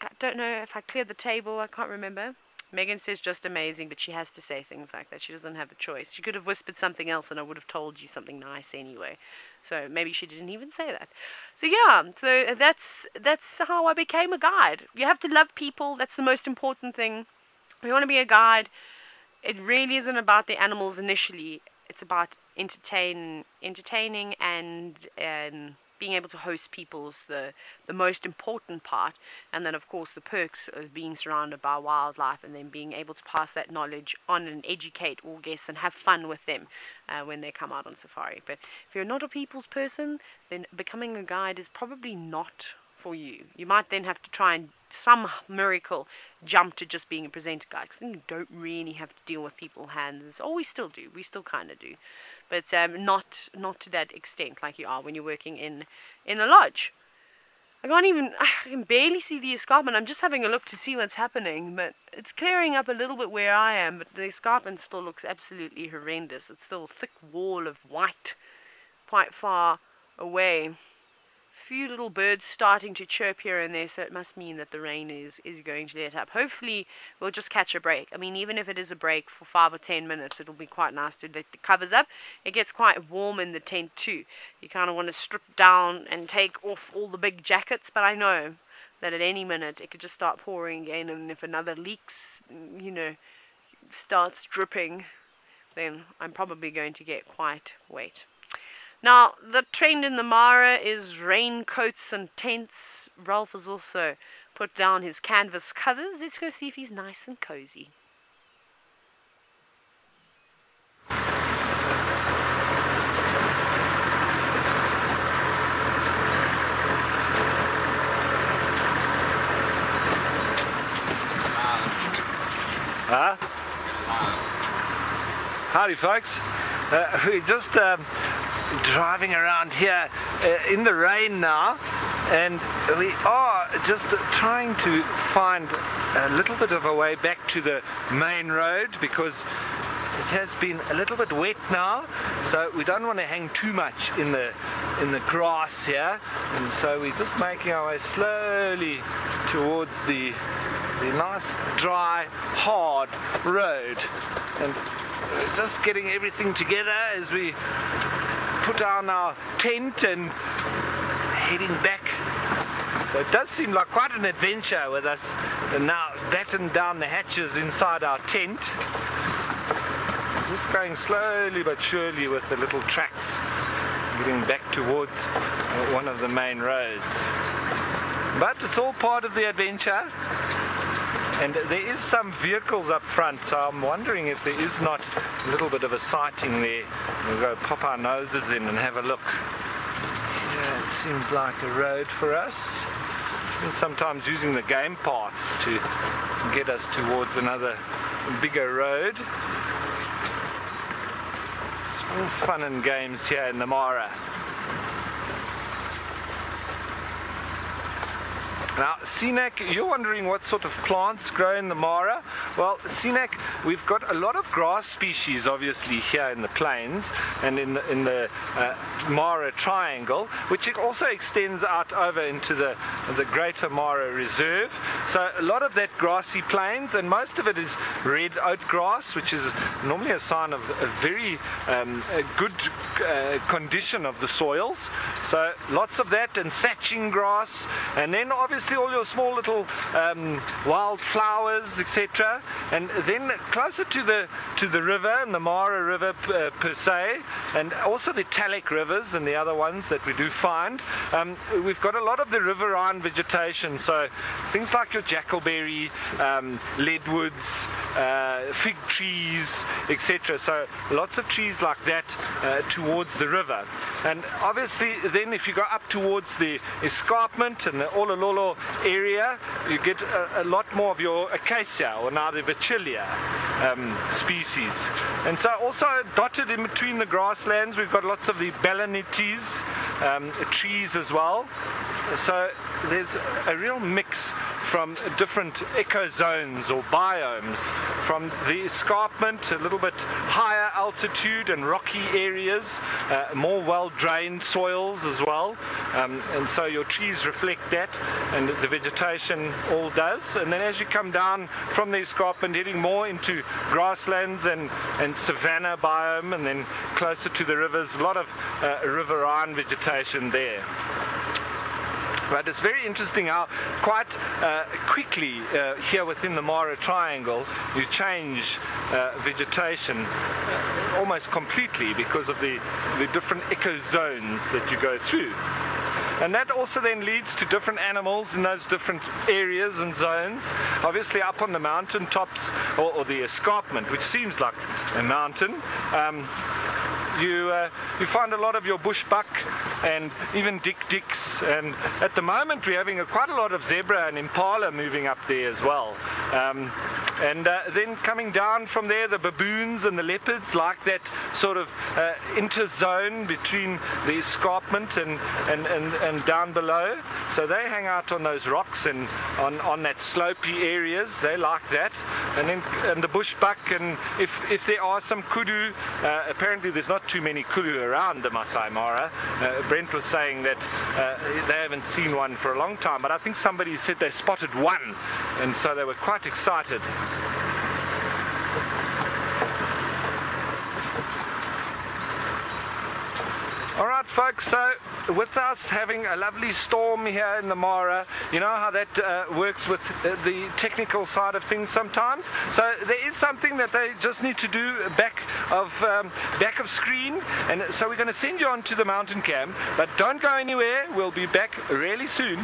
I don't know if I cleared the table. I can't remember. Megan says just amazing, but she has to say things like that. She doesn't have a choice. She could have whispered something else and I would have told you something nice anyway. So maybe she didn't even say that. So yeah, so that's how I became a guide. You have to love people. That's the most important thing. If you want to be a guide, it really isn't about the animals initially. It's about entertaining and being able to host people is the most important part, and then of course the perks of being surrounded by wildlife and then being able to pass that knowledge on and educate all guests and have fun with them when they come out on safari. But if you're not a people's person, then becoming a guide is probably not for you. You might then have to try and some miracle jump to just being a presenter guide, because then you don't really have to deal with people's hands. Oh, we still do. We still kind of do. But not to that extent like you are when you're working in a lodge. I can barely see the escarpment. I'm just having a look to see what's happening, but it's clearing up a little bit where I am, but the escarpment still looks absolutely horrendous. It's still a thick wall of white quite far away. Few little birds starting to chirp here and there, so it must mean that the rain is going to let up. Hopefully we'll just catch a break. I mean, even if it is a break for 5 or 10 minutes, it'll be quite nice to let the covers up. It gets quite warm in the tent too. You kind of want to strip down and take off all the big jackets, but I know that at any minute it could just start pouring again, and if another leaks, starts dripping, then I'm probably going to get quite wet. Now, the trend in the Mara is raincoats and tents. Ralph has also put down his canvas covers. Let's go see if he's nice and cozy. Howdy, folks. We just driving around here in the rain now, and we are just trying to find a little bit of a way back to the main road, because it has been a little bit wet now, so we don't want to hang too much in the grass here, and so we're just making our way slowly towards the nice dry hard road, and just getting everything together as we put down our tent and heading back. So it does seem like quite an adventure with us now battened down the hatches inside our tent. Just going slowly but surely with the little tracks, getting back towards one of the main roads. But it's all part of the adventure. And there is some vehicles up front, so I'm wondering if there is not a little bit of a sighting there. We'll go pop our noses in and have a look. Yeah, it seems like a road for us. And sometimes using the game paths to get us towards another bigger road. It's all fun and games here in the Mara. Now, Sinak, you're wondering what sort of plants grow in the Mara. Well, Sinak, we've got a lot of grass species, obviously, here in the plains and in the Mara Triangle, which also extends out over into the Greater Mara Reserve. So a lot of that grassy plains, and most of it is red oat grass, which is normally a sign of a very good condition of the soils. So lots of that, and thatching grass, and then obviously all your small little wild flowers, etc. And then closer to the river, and the Mara River per se, and also the Talek rivers and the other ones that we do find, we've got a lot of the riverine vegetation, so things like your jackalberry, leadwoods, fig trees, etc. So lots of trees like that towards the river. And obviously then if you go up towards the escarpment and the Olololo area, you get a lot more of your acacia, or now the Vachilia species. And so also dotted in between the grasslands, we've got lots of the balanites trees as well. So there's a real mix from different ecozones or biomes, from the escarpment, a little bit higher altitude and rocky areas, more well-drained soils as well, and so your trees reflect that, and the vegetation all does. And then as you come down from the escarpment, heading more into grasslands and savanna biome, and then closer to the rivers, a lot of riverine vegetation there. But it's very interesting how quite quickly here within the Mara Triangle you change vegetation almost completely because of the different ecozones that you go through. And that also then leads to different animals in those different areas and zones. Obviously up on the mountain tops, or the escarpment, which seems like a mountain, you find a lot of your bushbuck and even dik-diks, and at the moment we're having quite a lot of zebra and impala moving up there as well. And then coming down from there, the baboons and the leopards like that sort of interzone between the escarpment and down below. So they hang out on those rocks and on that slopey areas. They like that. And the bushbuck, and if there are some kudu, apparently there's not too many kudu around the Masai Mara. Brent was saying that they haven't seen one for a long time, but I think somebody said they spotted one, and so they were quite excited. Alright folks, so with us having a lovely storm here in the Mara, you know how that works with the technical side of things sometimes. So there is something that they just need to do back of screen, and so we're going to send you on to the mountain camp, but don't go anywhere. We'll be back really soon.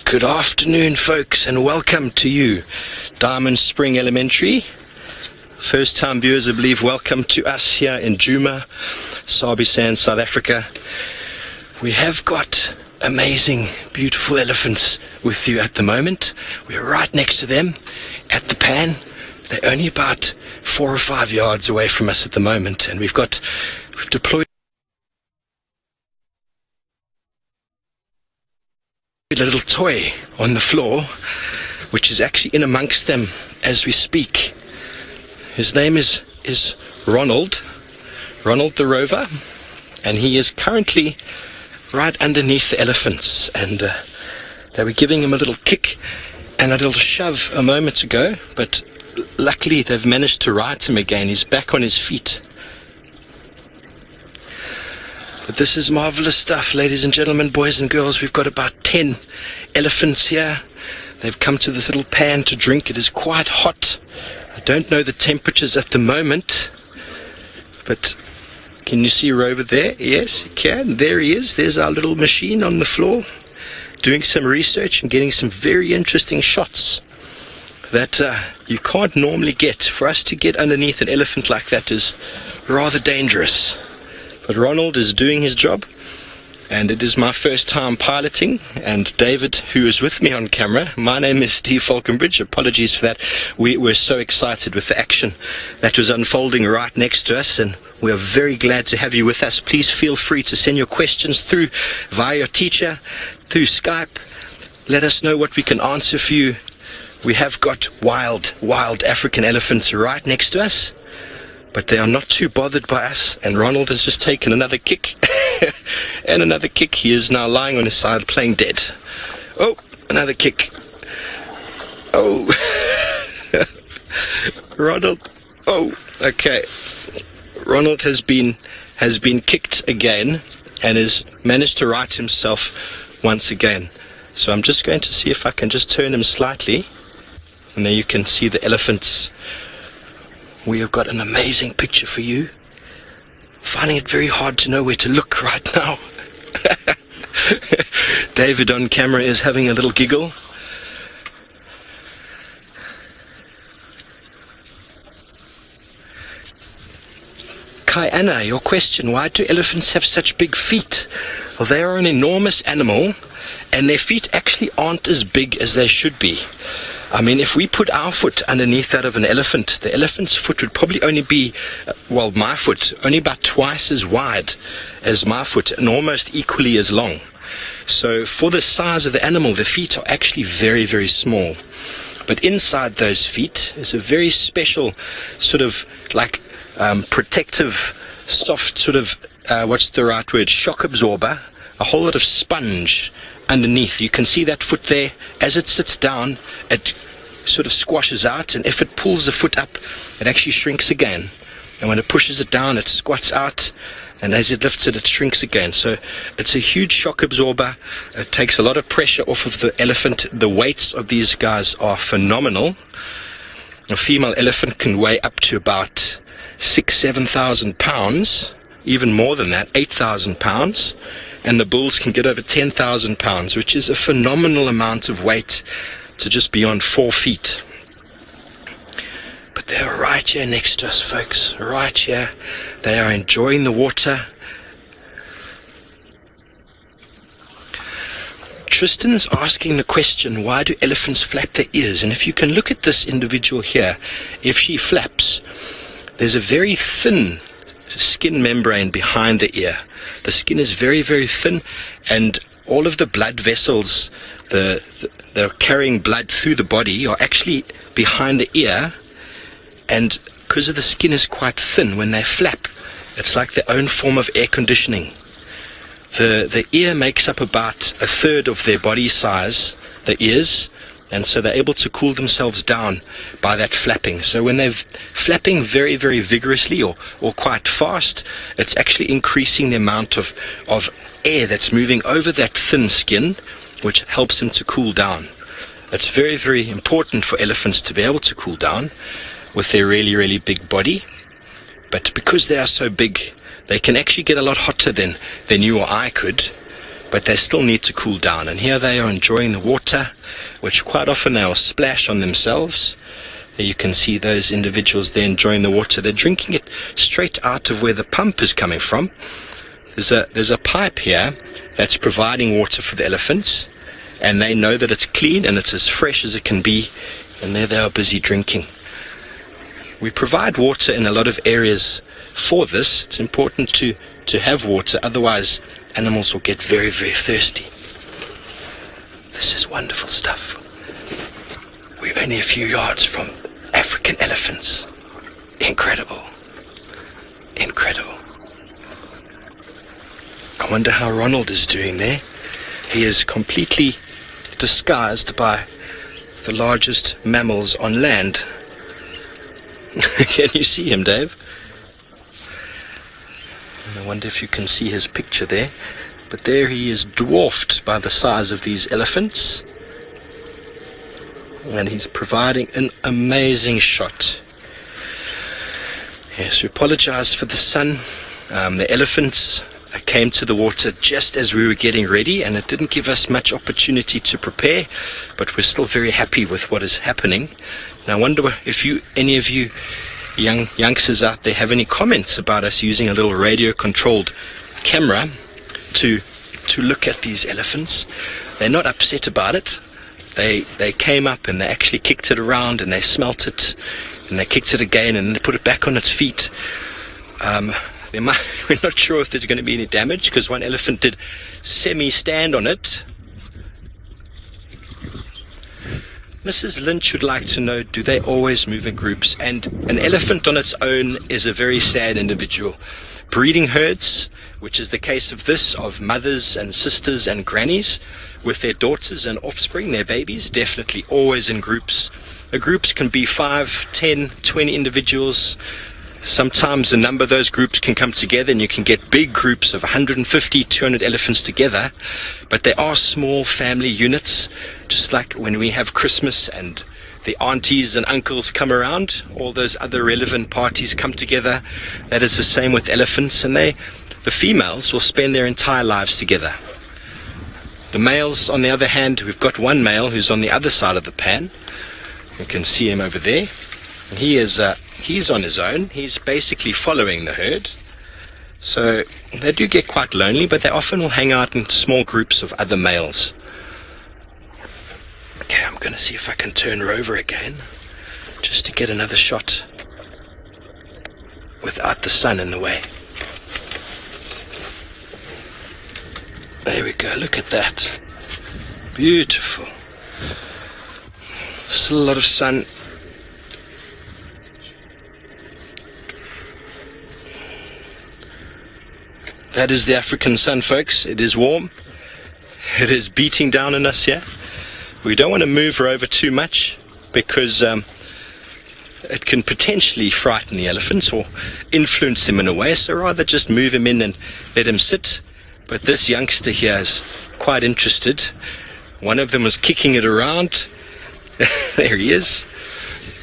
Good afternoon folks, and welcome to you, Diamond Spring Elementary. First time viewers, I believe, welcome to us here in Djuma, Sabi, South Africa. We have got amazing, beautiful elephants with you at the moment. We're right next to them at the pan. They're only about 4 or 5 yards away from us at the moment, and we've deployed a little toy on the floor, which is actually in amongst them as we speak. His name is Ronald the Rover, and he is currently right underneath the elephants, and they were giving him a little kick and a little shove a moment ago, but luckily they've managed to right him again. He's back on his feet. But this is marvelous stuff, ladies and gentlemen, boys and girls. We've got about 10 elephants here. They've come to this little pan to drink. It is quite hot. I don't know the temperatures at the moment, but Can you see Rover there? Yes, you can. There he is. There's our little machine on the floor, doing some research and getting some very interesting shots that you can't normally get. For us to get underneath an elephant like that is rather dangerous. But Ronald is doing his job, and it is my first time piloting, and David, who is with me on camera. My name is Steve Falconbridge. Apologies for that. We were so excited with the action that was unfolding right next to us, and we are very glad to have you with us. Please feel free to send your questions through via your teacher, through Skype. Let us know what we can answer for you. We have got wild African elephants right next to us, but they are not too bothered by us, and Ronald has just taken another kick and another kick. He is now lying on his side playing dead. Oh, another kick. Oh. Ronald. Oh, okay. Ronald has been kicked again and has managed to right himself once again. So I'm just going to see if I can just turn him slightly, and there you can see the elephants. We have got an amazing picture for you. Finding it very hard to know where to look right now. David on camera is having a little giggle. Kai-Anna, your question, why do elephants have such big feet? Well, they are an enormous animal, and their feet actually aren't as big as they should be. I mean, if we put our foot underneath that of an elephant, the elephant's foot would probably only be, well, my foot, only about twice as wide as my foot, and almost equally as long. So for the size of the animal, the feet are actually very, very small. But inside those feet is a very special sort of like protective, soft sort of, what's the right word, shock absorber, a whole lot of sponge underneath. You can see that foot there. As it sits down, it sort of squashes out, and if it pulls the foot up, it actually shrinks again. And when it pushes it down, it squats out, and as it lifts it, it shrinks again. So it's a huge shock absorber. It takes a lot of pressure off of the elephant. The weights of these guys are phenomenal. A female elephant can weigh up to about 6,000-7,000 pounds, even more than that, 8,000 pounds. And the bulls can get over 10,000 pounds, which is a phenomenal amount of weight to just be on 4 feet. But they're right here next to us, folks, right here. They are enjoying the water. Tristan's asking the question, why do elephants flap their ears? And if you can look at this individual here, if she flaps, there's a very thin skin membrane behind the ear. The skin is very, very thin, and all of the blood vessels that are carrying blood through the body are actually behind the ear, and because of the skin is quite thin, when they flap, it's like their own form of air conditioning. The ear makes up about a third of their body size, the ears, and so they're able to cool themselves down by that flapping. So when they're flapping very, very vigorously or quite fast, it's actually increasing the amount of air that's moving over that thin skin, which helps them to cool down. It's very, very important for elephants to be able to cool down with their really, really big body. But because they are so big, they can actually get a lot hotter than you or I could, but they still need to cool down. And here they are enjoying the water, which quite often they'll splash on themselves. There you can see those individuals there enjoying the water. They're drinking it straight out of where the pump is coming from. There's a pipe here that's providing water for the elephants, and they know that it's clean and it's as fresh as it can be, and there they are busy drinking. We provide water in a lot of areas for this. It's important to have water, otherwise animals will get very, very thirsty. This is wonderful stuff. We're only a few yards from African elephants. Incredible. Incredible. I wonder how Ronald is doing there. He is completely disguised by the largest mammals on land. Can you see him, Dave? I wonder if you can see his picture there. But there he is, dwarfed by the size of these elephants. And he's providing an amazing shot. Yes, we apologize for the sun. The elephants came to the water just as we were getting ready, and it didn't give us much opportunity to prepare, but we're still very happy with what is happening. And I wonder if any of you youngsters out there have any comments about us using a little radio-controlled camera to look at these elephants. They're not upset about it. They came up and they actually kicked it around, and they smelt it, and they kicked it again, and they put it back on its feet. We're not sure if there's going to be any damage, because one elephant did semi-stand on it. Mrs. Lynch would like to know, do they always move in groups? And an elephant on its own is a very sad individual. Breeding herds, which is the case of this, of mothers and sisters and grannies with their daughters and offspring, their babies, definitely always in groups. The groups can be 5, 10, 20 individuals. Sometimes a number of those groups can come together, and you can get big groups of 150, 200 elephants together. But they are small family units, just like when we have Christmas and the aunties and uncles come around, all those other relevant parties come together. That is the same with elephants, and the females will spend their entire lives together. The males, on the other hand, we've got one male who's on the other side of the pan. You can see him over there. And he's on his own. He's basically following the herd. So they do get quite lonely, but they often will hang out in small groups of other males. Okay, I'm going to see if I can turn her over again, just to get another shot without the sun in the way. There we go, look at that. Beautiful. Still a lot of sun. That is the African sun, folks. It is warm. It is beating down on us here. We don't want to move her over too much, because it can potentially frighten the elephants or influence them in a way, so rather just move him in and let him sit. But this youngster here is quite interested. One of them was kicking it around. There he is,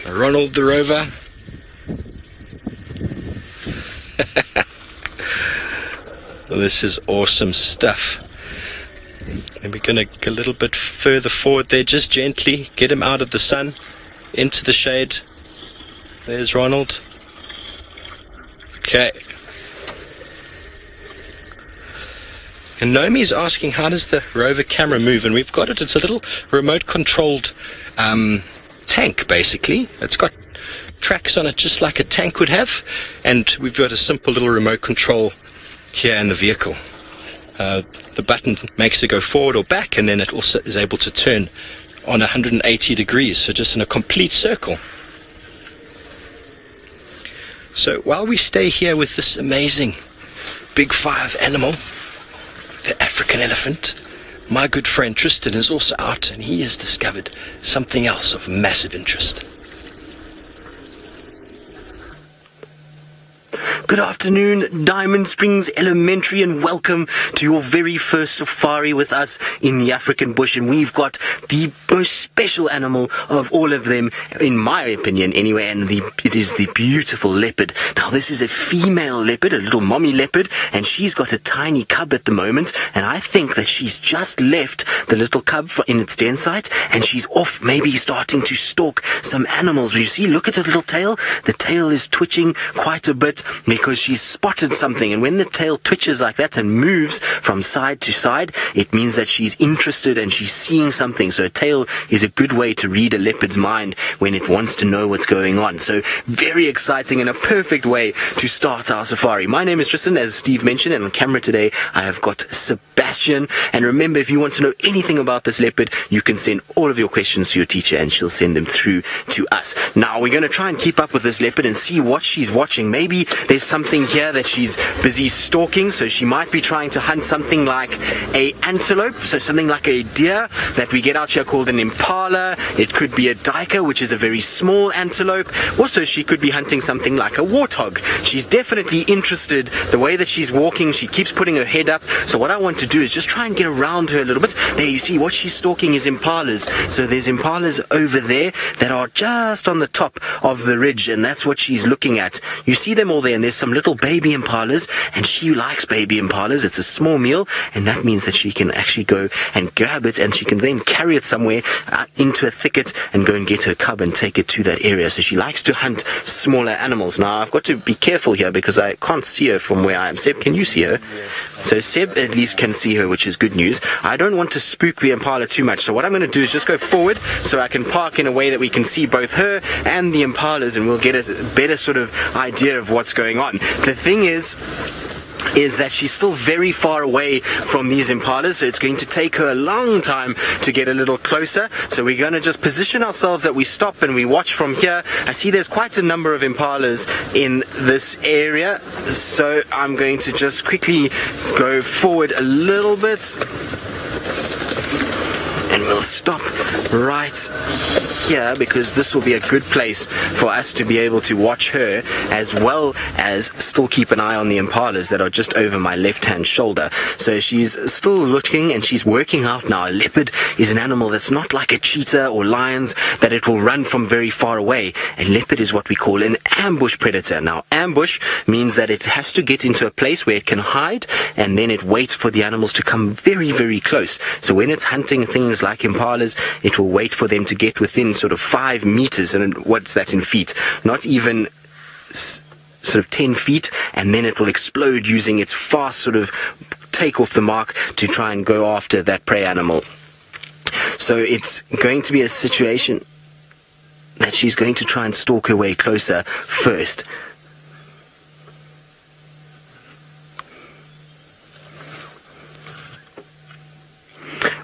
Ronald the Rover. Well, this is awesome stuff. And we're going to go a little bit further forward there, just gently get him out of the sun, into the shade. There's Ronald. Okay. And Naomi's asking, how does the Rover camera move? And we've got it. It's a little remote-controlled tank, basically. It's got tracks on it just like a tank would have. And we've got a simple little remote control here in the vehicle. The button makes it go forward or back, and then it also is able to turn on 180 degrees, so just in a complete circle. So while we stay here with this amazing big 5 animal, the African elephant, my good friend Tristan is also out, and he has discovered something else of massive interest. Good afternoon, Diamond Springs Elementary, and welcome to your very first safari with us in the African bush. And we've got the most special animal of all of them, in my opinion anyway, and it is the beautiful leopard. Now, this is a female leopard, a little mommy leopard, and she's got a tiny cub at the moment, and I think that she's just left the little cub in its den site, and she's off maybe starting to stalk some animals. You see, look at the little tail. The tail is twitching quite a bit, because she's spotted something, and when the tail twitches like that and moves from side to side, it means that she's interested and she's seeing something. So a tail is a good way to read a leopard's mind when it wants to know what's going on. So very exciting and a perfect way to start our safari. My name is Tristan, as Steve mentioned, and on camera today I have got Sebastian. And remember, if you want to know anything about this leopard, you can send all of your questions to your teacher and she'll send them through to us. Now we're going to try and keep up with this leopard and see what she's watching. Maybe there's something here that she's busy stalking, so she might be trying to hunt something like a antelope, so something like a deer that we get out here called an impala. It could be a duiker, which is a very small antelope. Also, she could be hunting something like a warthog. She's definitely interested. The way that she's walking, she keeps putting her head up. So what I want to do is just try and get around her a little bit. There, you see, what she's stalking is impalas. So there's impalas over there that are just on the top of the ridge, and that's what she's looking at. You see them all there, and there's some little baby impalas, and she likes baby impalas. It's a small meal, and that means that she can actually go and grab it, and she can then carry it somewhere into a thicket and go and get her cub and take it to that area. So she likes to hunt smaller animals. Now, I've got to be careful here because I can't see her from where I am. Seb, can you see her? So Seb at least can see her, which is good news. I don't want to spook the impala too much, so what I'm going to do is just go forward so I can park in a way that we can see both her and the impalas, and we'll get a better sort of idea of what's going on. The thing is that she's still very far away from these impalas, so it's going to take her a long time to get a little closer. So we're going to just position ourselves that we stop and we watch from here. I see there's quite a number of impalas in this area, so I'm going to just quickly go forward a little bit, and we'll stop right here because this will be a good place for us to be able to watch her, as well as still keep an eye on the impalas that are just over my left-hand shoulder. So she's still looking and she's working out now. A leopard is an animal that's not like a cheetah or lions, that it will run from very far away. A leopard is what we call an ambush predator. Now, ambush means that it has to get into a place where it can hide, and then it waits for the animals to come very, very close. So when it's hunting things like impalas, it will wait for them to get within sort of 5 meters, and what's that in feet? Not even sort of 10 feet, and then it will explode using its fast sort of take off the mark to try and go after that prey animal. So it's going to be a situation that she's going to try and stalk her way closer first.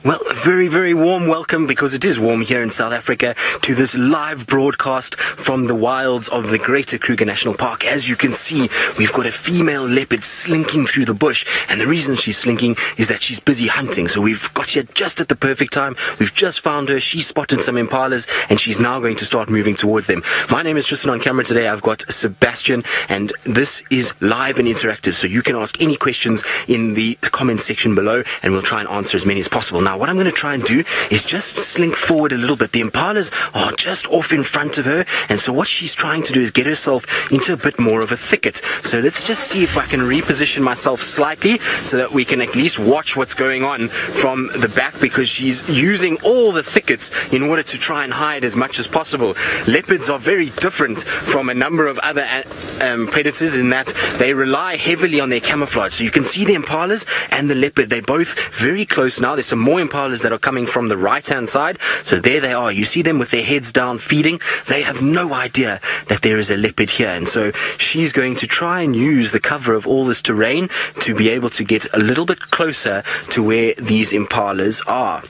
Well, a very, very warm welcome, because it is warm here in South Africa, to this live broadcast from the wilds of the Greater Kruger National Park. As you can see, we've got a female leopard slinking through the bush, and the reason she's slinking is that she's busy hunting. So we've got here just at the perfect time. We've just found her. She spotted some impalas, and she's now going to start moving towards them. My name is Tristan. On camera today, I've got Sebastian, and this is live and interactive, so you can ask any questions in the comments section below, and we'll try and answer as many as possible. Now, what I'm going to try and do is just slink forward a little bit. The impalas are just off in front of her, and so what she's trying to do is get herself into a bit more of a thicket. So let's just see if I can reposition myself slightly so that we can at least watch what's going on from the back, because she's using all the thickets in order to try and hide as much as possible. Leopards are very different from a number of other predators in that they rely heavily on their camouflage. So you can see the impalas and the leopard, they're both very close now. There's some more impalas that are coming from the right-hand side. So there they are. You see them with their heads down feeding. They have no idea that there is a leopard here. And so she's going to try and use the cover of all this terrain to be able to get a little bit closer to where these impalas are.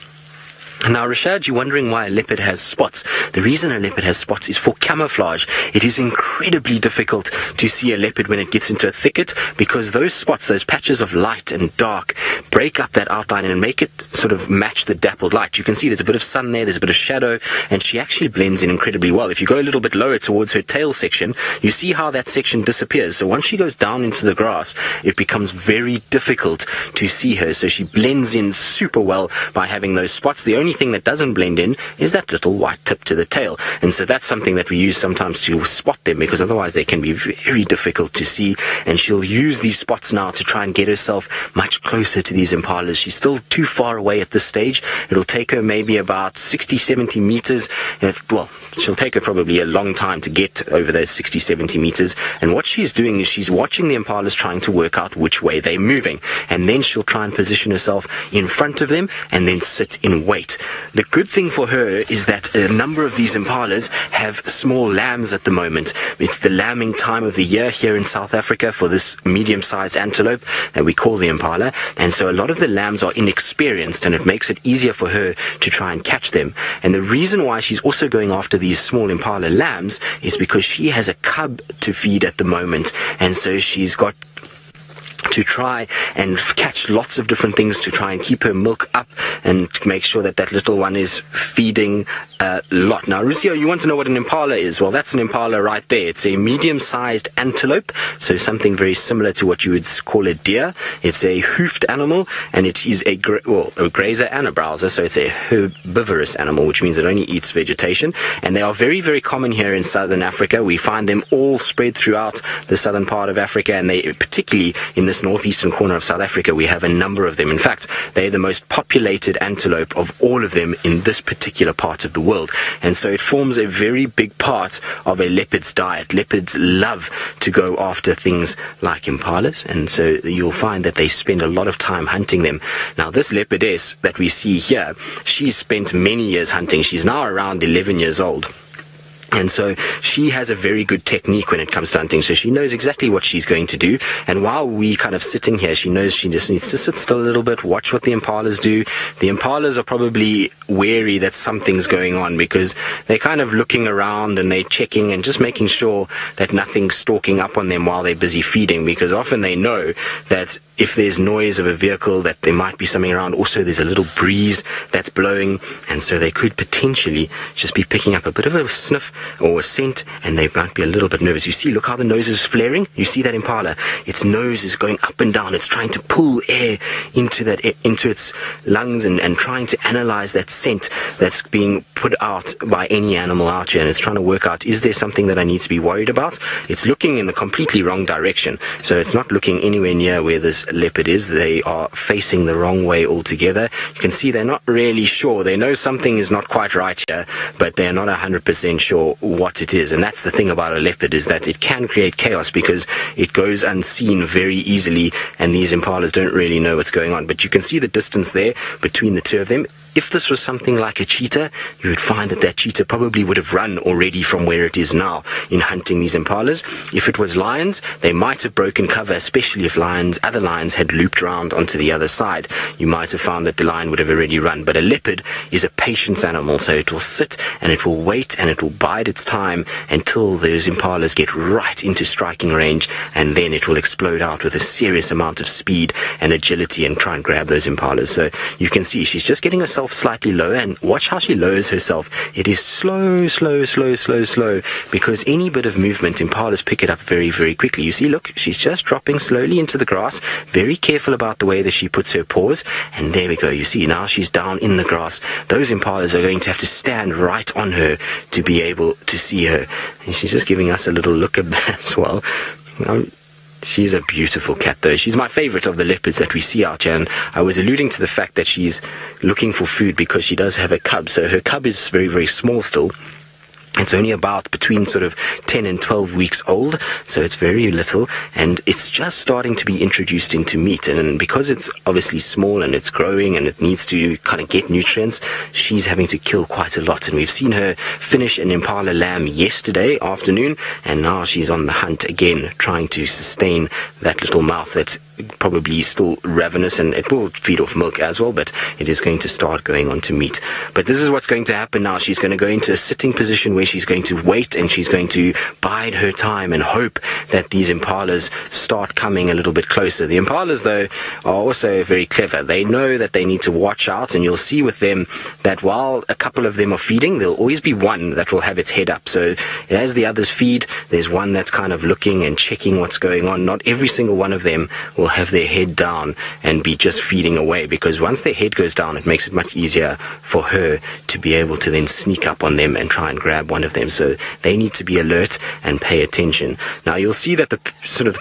Now, Rashad, you're wondering why a leopard has spots. The reason a leopard has spots is for camouflage. It is incredibly difficult to see a leopard when it gets into a thicket, because those spots, those patches of light and dark, break up that outline and make it sort of match the dappled light. You can see there's a bit of sun there, there's a bit of shadow, and she actually blends in incredibly well. If you go a little bit lower towards her tail section, you see how that section disappears. So once she goes down into the grass, it becomes very difficult to see her. So she blends in super well by having those spots. The only thing that doesn't blend in is that little white tip to the tail, and so that's something that we use sometimes to spot them, because otherwise they can be very difficult to see. And she'll use these spots now to try and get herself much closer to these impalas. She's still too far away at this stage. It'll take her maybe about 60-70 meters. Well, she'll take her probably a long time to get over those 60-70 meters, and what she's doing is she's watching the impalas, trying to work out which way they're moving, and then she'll try and position herself in front of them and then sit in wait. The good thing for her is that a number of these impalas have small lambs at the moment. It's the lambing time of the year here in South Africa for this medium-sized antelope that we call the impala, and so a lot of the lambs are inexperienced, and it makes it easier for her to try and catch them. And the reason why she's also going after these small impala lambs is because she has a cub to feed at the moment, and so she's got to try and catch lots of different things to try and keep her milk up and to make sure that that little one is feeding lot. Now, Rusio, you want to know what an impala is? Well, that's an impala right there. It's a medium-sized antelope, so something very similar to what you would call a deer. It's a hoofed animal, and it is a grazer and a browser, so it's a herbivorous animal, which means it only eats vegetation. And they are very, very common here in southern Africa. We find them all spread throughout the southern part of Africa, and they, particularly in this northeastern corner of South Africa, we have a number of them. In fact, they're the most populated antelope of all of them in this particular part of the world. And so it forms a very big part of a leopard's diet. Leopards love to go after things like impalas, and so you'll find that they spend a lot of time hunting them. Now, this leopardess that we see here, she's spent many years hunting. She's now around 11 years old. And so she has a very good technique when it comes to hunting. So she knows exactly what she's going to do. And while we kind of sitting here, she knows she just needs to sit still a little bit, watch what the impalas do. The impalas are probably wary that something's going on because they're kind of looking around and they're checking and just making sure that nothing's stalking up on them while they're busy feeding, because often they know that if there's noise of a vehicle, that there might be something around. Also, there's a little breeze that's blowing, and so they could potentially just be picking up a bit of a sniff or a scent, and they might be a little bit nervous. You see, look how the nose is flaring. You see that impala? Its nose is going up and down. It's trying to pull air into its lungs and trying to analyze that scent that's being put out by any animal out here, and it's trying to work out, is there something that I need to be worried about? It's looking in the completely wrong direction, so it's not looking anywhere near where this leopard is. They are facing the wrong way altogether. You can see they're not really sure. They know something is not quite right here, but they're not 100% sure what it is. And that's the thing about a leopard, is that it can create chaos because it goes unseen very easily, and these impalas don't really know what's going on. But you can see the distance there between the two of them. If this was something like a cheetah, you would find that that cheetah probably would have run already from where it is now in hunting these impalas. If it was lions, they might have broken cover, especially if other lions had looped around onto the other side. You might have found that the lion would have already run. But a leopard is a patience animal, so it will sit and it will wait and it will bide its time until those impalas get right into striking range, and then it will explode out with a serious amount of speed and agility and try and grab those impalas. So you can see she's just getting herself slightly lower, and watch how she lowers herself. It is slow, slow, slow, slow, slow, because any bit of movement, impalas pick it up very, very quickly. You see, look, she's just dropping slowly into the grass, very careful about the way that she puts her paws, and there we go. You see, now she's down in the grass. Those impalas are going to have to stand right on her to be able to see her. And she's just giving us a little look at that as well. She's a beautiful cat, though. She's my favorite of the leopards that we see out here, and I was alluding to the fact that she's looking for food because she does have a cub. So her cub is very, very small still. It's only about between sort of 10 and 12 weeks old, so it's very little, and it's just starting to be introduced into meat. And because it's obviously small and it's growing and it needs to kind of get nutrients, she's having to kill quite a lot. And we've seen her finish an impala lamb yesterday afternoon, and now she's on the hunt again, trying to sustain that little mouth that's probably still ravenous, and it will feed off milk as well, but it is going to start going on to meat. But this is what's going to happen now. She's going to go into a sitting position where she's going to wait, and she's going to bide her time and hope that these impalas start coming a little bit closer. The impalas, though, are also very clever. They know that they need to watch out, and you'll see with them that while a couple of them are feeding, there'll always be one that will have its head up. So as the others feed, there's one that's kind of looking and checking what's going on. Not every single one of them will have their head down and be just feeding away, because once their head goes down, it makes it much easier for her to be able to then sneak up on them and try and grab one of them. So they need to be alert and pay attention. Now you'll see that the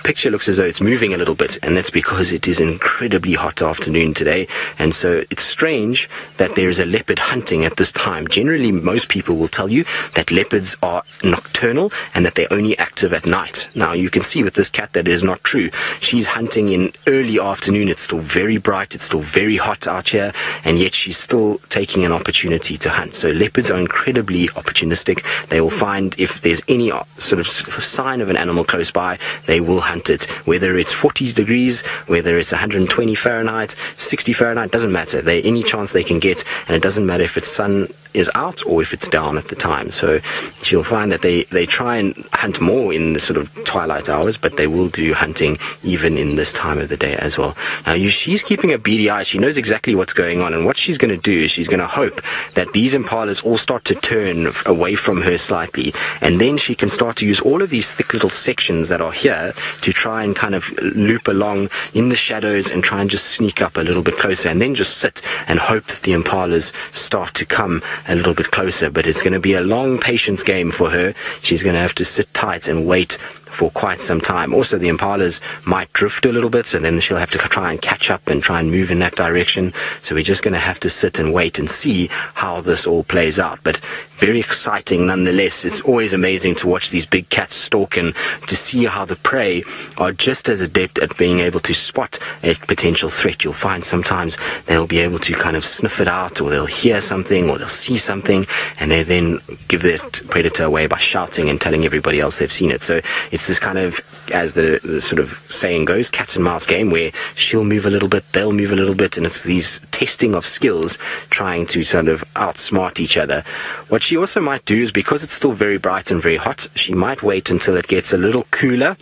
picture looks as though it's moving a little bit, and that's because it is an incredibly hot afternoon today, and so it's strange that there is a leopard hunting at this time. Generally, most people will tell you that leopards are nocturnal and that they're only active at night. Now you can see with this cat that is not true. She's hunting in early afternoon. It's still very bright, it's still very hot out here, and yet she's still taking an opportunity to hunt. So leopards are incredibly opportunistic. They will find if there's any sort of sign of an animal close by, they will hunt it. Whether it's 40 degrees, whether it's 120 Fahrenheit, 60 Fahrenheit, doesn't matter. Any chance they can get, and it doesn't matter if it's sun is out or if it's down at the time. So she'll find that they try and hunt more in the sort of twilight hours, but they will do hunting even in this time of the day as well. Now, she's keeping a beady eye. She knows exactly what's going on, and what she's going to do is she's going to hope that these impalas all start to turn away from her slightly, and then she can start to use all of these thick little sections that are here to try and kind of loop along in the shadows and try and just sneak up a little bit closer, and then just sit and hope that the impalas start to come a little bit closer. But it's going to be a long patience game for her. She's going to have to sit tight and wait for quite some time. Also, the impalas might drift a little bit, and then she'll have to try and catch up and try and move in that direction. So we're just going to have to sit and wait and see how this all plays out. But very exciting nonetheless. It's always amazing to watch these big cats stalk and to see how the prey are just as adept at being able to spot a potential threat. You'll find sometimes they'll be able to kind of sniff it out, or they'll hear something, or they'll see something, and they then give that predator away by shouting and telling everybody else they've seen it. So it's this kind of, as the sort of saying goes, cat and mouse game, where she'll move a little bit, they'll move a little bit, and it's these testing of skills, trying to sort of outsmart each other. What she also might do is, because it's still very bright and very hot, she might wait until it gets a little cooler,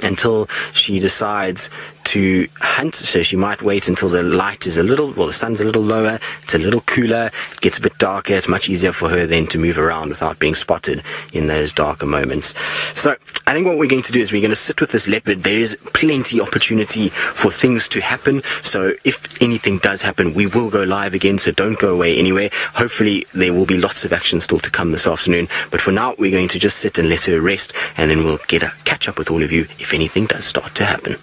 until she decides to hunt. So she might wait until the light is the sun's a little lower, it's a little cooler, it gets a bit darker. It's much easier for her then to move around without being spotted in those darker moments. So I think what we're going to do is we're going to sit with this leopard. There is plenty opportunity for things to happen. So if anything does happen, we will go live again, so don't go away anywhere. Hopefully there will be lots of action still to come this afternoon. But for now, we're going to just sit and let her rest, and then we'll catch up with all of you if anything does start to happen.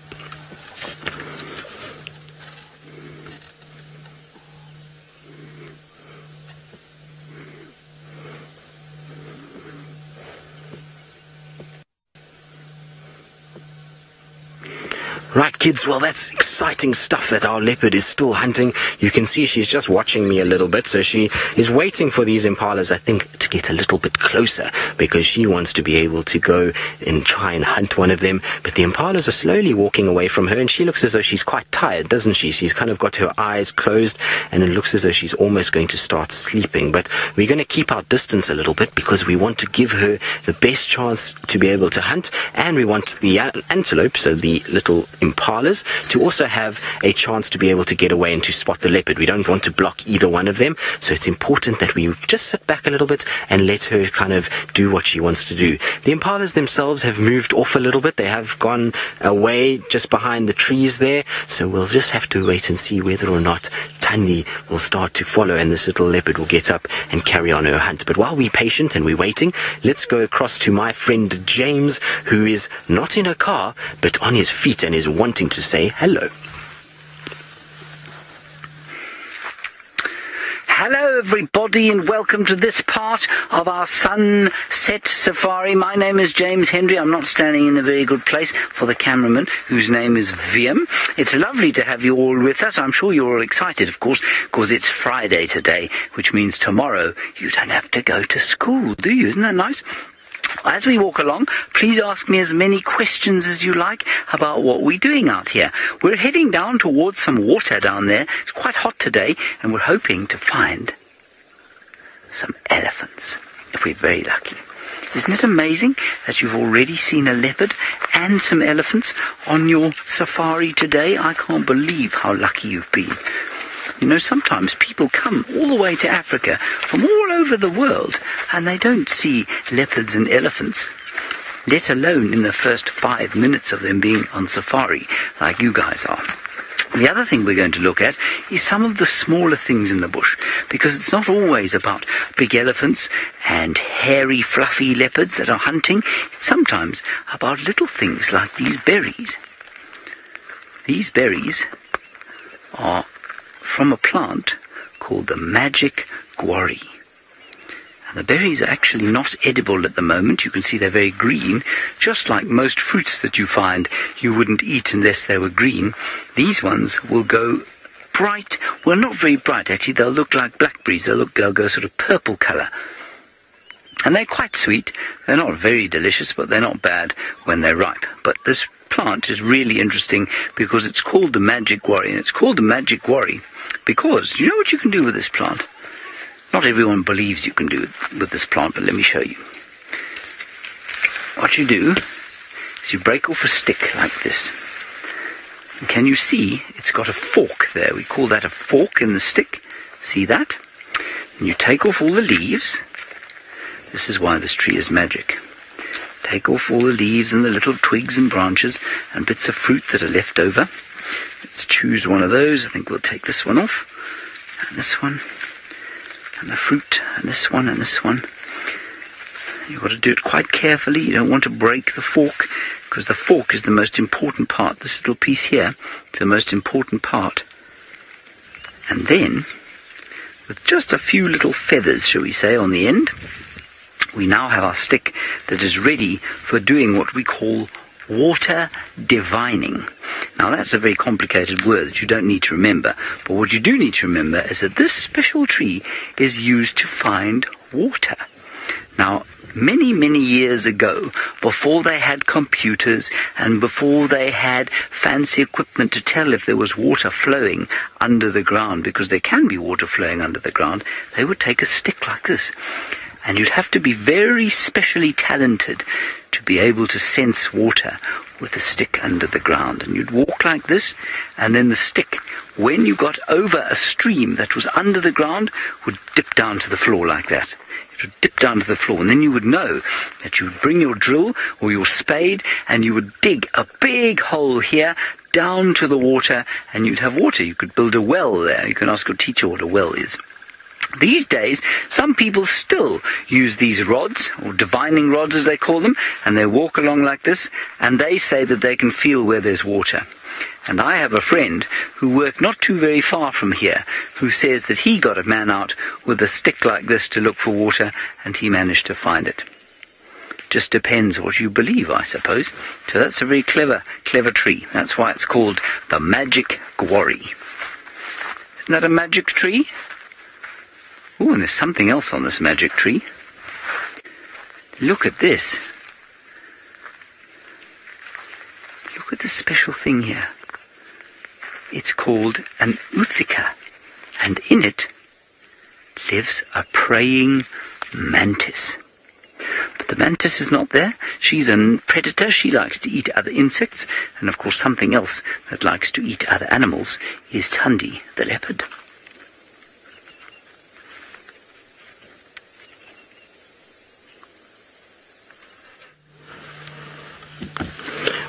Right, kids, well, that's exciting stuff that our leopard is still hunting. You can see she's just watching me a little bit, so she is waiting for these impalas, I think, to get a little bit closer, because she wants to be able to go and try and hunt one of them. But the impalas are slowly walking away from her, and she looks as though she's quite tired, doesn't she? She's kind of got her eyes closed, and it looks as though she's almost going to start sleeping. But we're going to keep our distance a little bit, because we want to give her the best chance to be able to hunt, and we want the antelope, so the little impalas, to also have a chance to be able to get away and to spot the leopard. We don't want to block either one of them, so it's important that we just sit back a little bit and let her kind of do what she wants to do. The impalas themselves have moved off a little bit. They have gone away just behind the trees there, so we'll just have to wait and see whether or not Thandi will start to follow and this little leopard will get up and carry on her hunt. But while we're patient and we're waiting, let's go across to my friend James, who is not in a car but on his feet and is wanting to say hello. Hello everybody, and welcome to this part of our sunset safari. My name is James Hendry. I'm not standing in a very good place for the cameraman, whose name is Viam. It's lovely to have you all with us. I'm sure you're all excited, of course, because it's Friday today, which means tomorrow you don't have to go to school, do you? Isn't that nice? As we walk along, please ask me as many questions as you like about what we're doing out here. We're heading down towards some water down there. It's quite hot today, and we're hoping to find some elephants, if we're very lucky. Isn't it amazing that you've already seen a leopard and some elephants on your safari today? I can't believe how lucky you've been. You know, sometimes people come all the way to Africa from all over the world and they don't see leopards and elephants, let alone in the first 5 minutes of them being on safari like you guys are. The other thing we're going to look at is some of the smaller things in the bush, because it's not always about big elephants and hairy, fluffy leopards that are hunting. It's sometimes about little things like these berries. These berries are from a plant called the magic guarri. And the berries are actually not edible at the moment. You can see they're very green, just like most fruits that you find you wouldn't eat unless they were green. These ones will go bright, well, not very bright actually, they'll look like blackberries, they'll go sort of purple colour. And they're quite sweet. They're not very delicious, but they're not bad when they're ripe. But this plant is really interesting because it's called the magic guarri, and it's called the magic guarri because you know what you can do with this plant? not everyone believes you can do with this plant, but let me show you. What you do is you break off a stick like this. And can you see it's got a fork there? We call that a fork in the stick. See that? And you take off all the leaves. This is why this tree is magic. Take off all the leaves and the little twigs and branches and bits of fruit that are left over. Let's choose one of those. I think we'll take this one off. And this one. And the fruit. And this one and this one. You've got to do it quite carefully. You don't want to break the fork, because the fork is the most important part. This little piece here is the most important part. And then, with just a few little feathers, shall we say, on the end, we now have our stick that is ready for doing what we call water divining. Now that's a very complicated word that you don't need to remember, but what you do need to remember is that this special tree is used to find water. Now, many, many years ago, before they had computers and before they had fancy equipment to tell if there was water flowing under the ground, because there can be water flowing under the ground, they would take a stick like this. And you'd have to be very specially talented to be able to sense water with a stick under the ground. And you'd walk like this, and then the stick, when you got over a stream that was under the ground, would dip down to the floor like that. It would dip down to the floor, and then you would know that you would bring your drill or your spade, and you would dig a big hole here down to the water, and you'd have water. You could build a well there. You can ask your teacher what a well is. These days, some people still use these rods, or divining rods as they call them, and they walk along like this, and they say that they can feel where there's water. And I have a friend who worked not too very far from here, who says that he got a man out with a stick like this to look for water, and he managed to find it. Just depends what you believe, I suppose. So that's a very clever tree. That's why it's called the magic quarry. Isn't that a magic tree? Oh, and there's something else on this magic tree. Look at this. Look at this special thing here. It's called an uthika, and in it lives a praying mantis. But the mantis is not there. She's a predator. She likes to eat other insects, and of course something else that likes to eat other animals is Thandi, the leopard.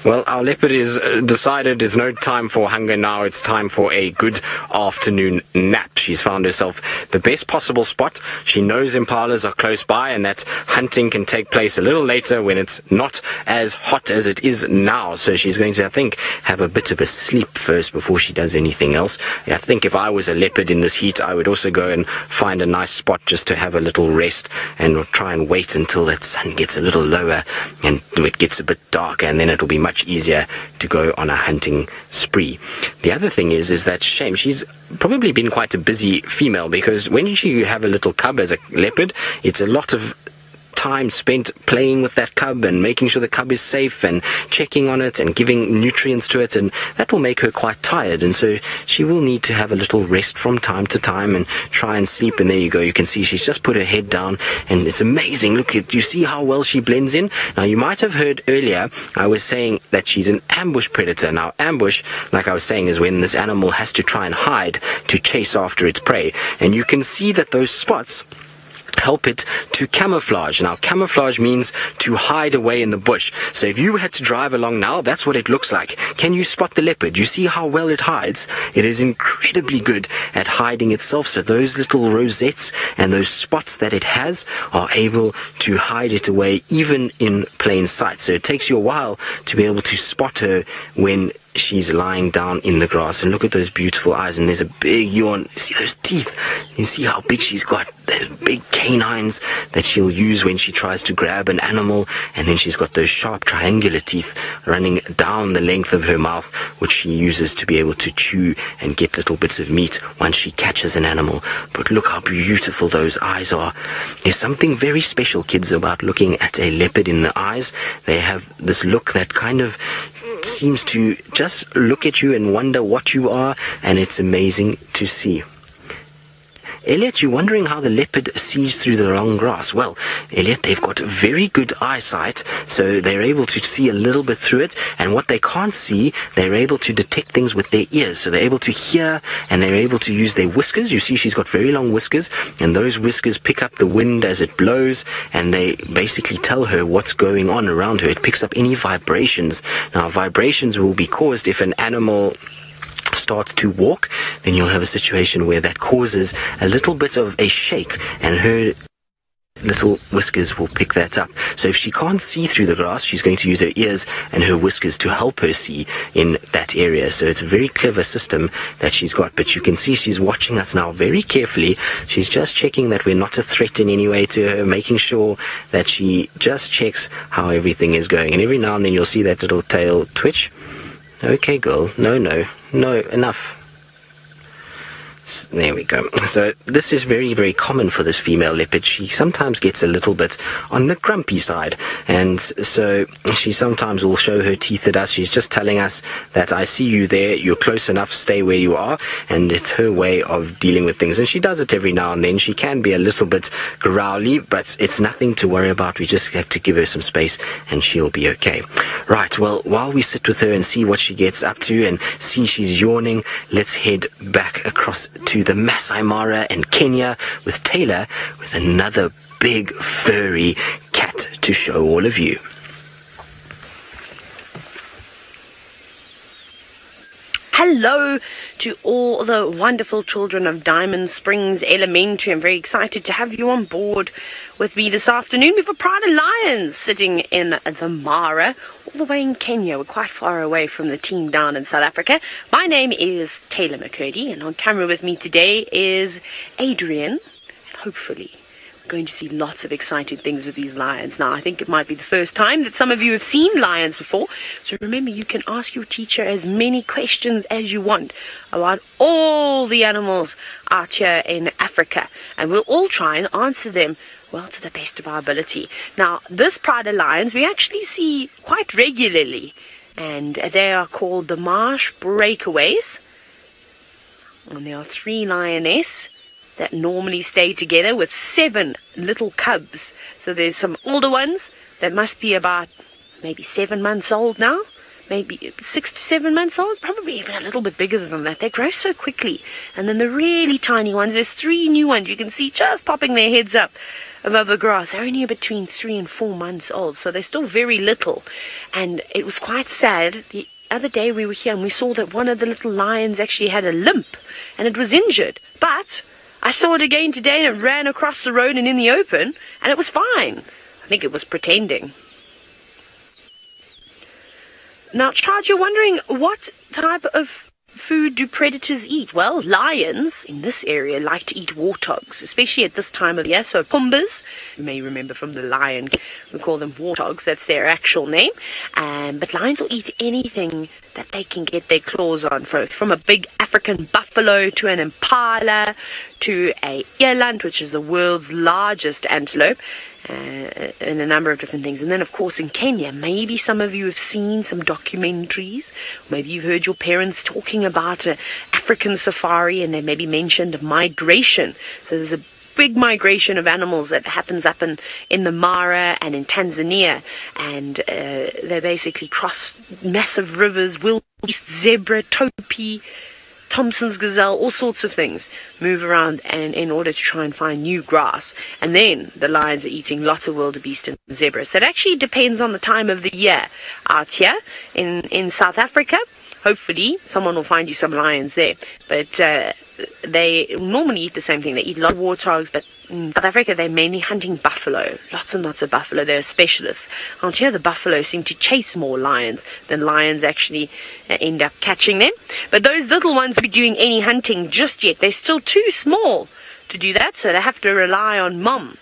Well, our leopard is decided it's no time for hunger now. It's time for a good afternoon nap. She's found herself the best possible spot. She knows impalas are close by and that hunting can take place a little later when it's not as hot as it is now. So she's going to, I think, have a bit of a sleep first before she does anything else. I think if I was a leopard in this heat, I would also go and find a nice spot just to have a little rest and try and wait until that sun gets a little lower and it gets a bit darker, and then it'll be much easier to go on a hunting spree. The other thing is that shame, she's probably been quite a busy female, because when you have a little cub as a leopard, it's a lot of time spent playing with that cub and making sure the cub is safe and checking on it and giving nutrients to it, and that will make her quite tired, and so she will need to have a little rest from time to time and try and sleep. And there you go, you can see she's just put her head down, and it's amazing. Look at, you see how well she blends in. Now you might have heard earlier I was saying that she's an ambush predator. Now ambush, like I was saying, is when this animal has to try and hide to chase after its prey, and you can see that those spots help it to camouflage. Now camouflage means to hide away in the bush. So if you had to drive along now, that's what it looks like. Can you spot the leopard? You see how well it hides? It is incredibly good at hiding itself. So those little rosettes and those spots that it has are able to hide it away even in plain sight. So it takes you a while to be able to spot her when she's lying down in the grass. And look at those beautiful eyes, and there's a big yawn. See those teeth? You see how big she's got? Those big canines that she'll use when she tries to grab an animal, and then she's got those sharp triangular teeth running down the length of her mouth, which she uses to be able to chew and get little bits of meat once she catches an animal. But look how beautiful those eyes are. There's something very special, kids, about looking at a leopard in the eyes. They have this look that kind of seems to just look at you and wonder what you are, and it's amazing to see. Elliot, you're wondering how the leopard sees through the long grass. Well, Elliot, they've got very good eyesight, so they're able to see a little bit through it, and what they can't see, they're able to detect things with their ears. So they're able to hear, and they're able to use their whiskers. You see she's got very long whiskers, and those whiskers pick up the wind as it blows, and they basically tell her what's going on around her. It picks up any vibrations. Now, vibrations will be caused if an animal starts to walk, then you'll have a situation where that causes a little bit of a shake, and her little whiskers will pick that up. So if she can't see through the grass, she's going to use her ears and her whiskers to help her see in that area. So it's a very clever system that she's got. But you can see she's watching us now very carefully. She's just checking that we're not a threat in any way to her, making sure that she just checks how everything is going. And every now and then you'll see that little tail twitch. Okay, girl. No, enough. There we go. So this is very, very common for this female leopard. She sometimes gets a little bit on the grumpy side, and so she sometimes will show her teeth at us. She's just telling us that I see you there, you're close enough, stay where you are, and it's her way of dealing with things. And she does it every now and then. She can be a little bit growly, but it's nothing to worry about. We just have to give her some space and she'll be okay. Right, well, while we sit with her and see what she gets up to and see she's yawning, let's head back across to the Masai Mara and Kenya with Taylor with another big furry cat to show all of you. Hello to all the wonderful children of Diamond Springs Elementary. I'm very excited to have you on board with me this afternoon. We've a pride of lions sitting in the Mara, all the way in Kenya. We're quite far away from the team down in South Africa. My name is Taylor McCurdy, and on camera with me today is Adrian. And hopefully we're going to see lots of exciting things with these lions. Now, I think it might be the first time that some of you have seen lions before. So remember, you can ask your teacher as many questions as you want about all the animals out here in Africa. And we'll all try and answer them, well, to the best of our ability. Now, this pride of lions we actually see quite regularly, and they are called the marsh breakaways. And there are 3 lionesses that normally stay together with 7 little cubs. So there's some older ones that must be about maybe 7 months old now, maybe 6 to 7 months old, probably even a little bit bigger than that. They grow so quickly. And then the really tiny ones, there's 3 new ones you can see just popping their heads up above the grass. They're only between 3 and 4 months old, so they're still very little. And it was quite sad. The other day we were here and we saw that one of the little lions actually had a limp and it was injured. But I saw it again today and it ran across the road and in the open, and it was fine. I think it was pretending. Now, Chad, you're wondering what type of food do predators eat? Well, lions in this area like to eat warthogs, especially at this time of year. So pumbas, you may remember from the lion, we call them warthogs, that's their actual name. But lions will eat anything that they can get their claws on, from a big African buffalo to an impala to a eland, which is the world's largest antelope, and a number of different things. And then, of course, in Kenya, maybe some of you have seen some documentaries. Maybe you've heard your parents talking about an African safari, and they maybe mentioned migration. So there's a big migration of animals that happens up in the Mara and in Tanzania, and they basically cross massive rivers, wildebeest, zebra, topi, Thompson's gazelle, all sorts of things move around and in order to try and find new grass. And then the lions are eating lots of wildebeest and zebra. So it actually depends on the time of the year out here in South Africa. Hopefully someone will find you some lions there. But they normally eat the same thing. They eat a lot of warthogs, but in South Africa they're mainly hunting buffalo. Lots and lots of buffalo. They're specialists. Out here the buffalo seem to chase more lions than lions actually end up catching them. But those little ones won't be doing any hunting just yet. They're still too small to do that, so they have to rely on mom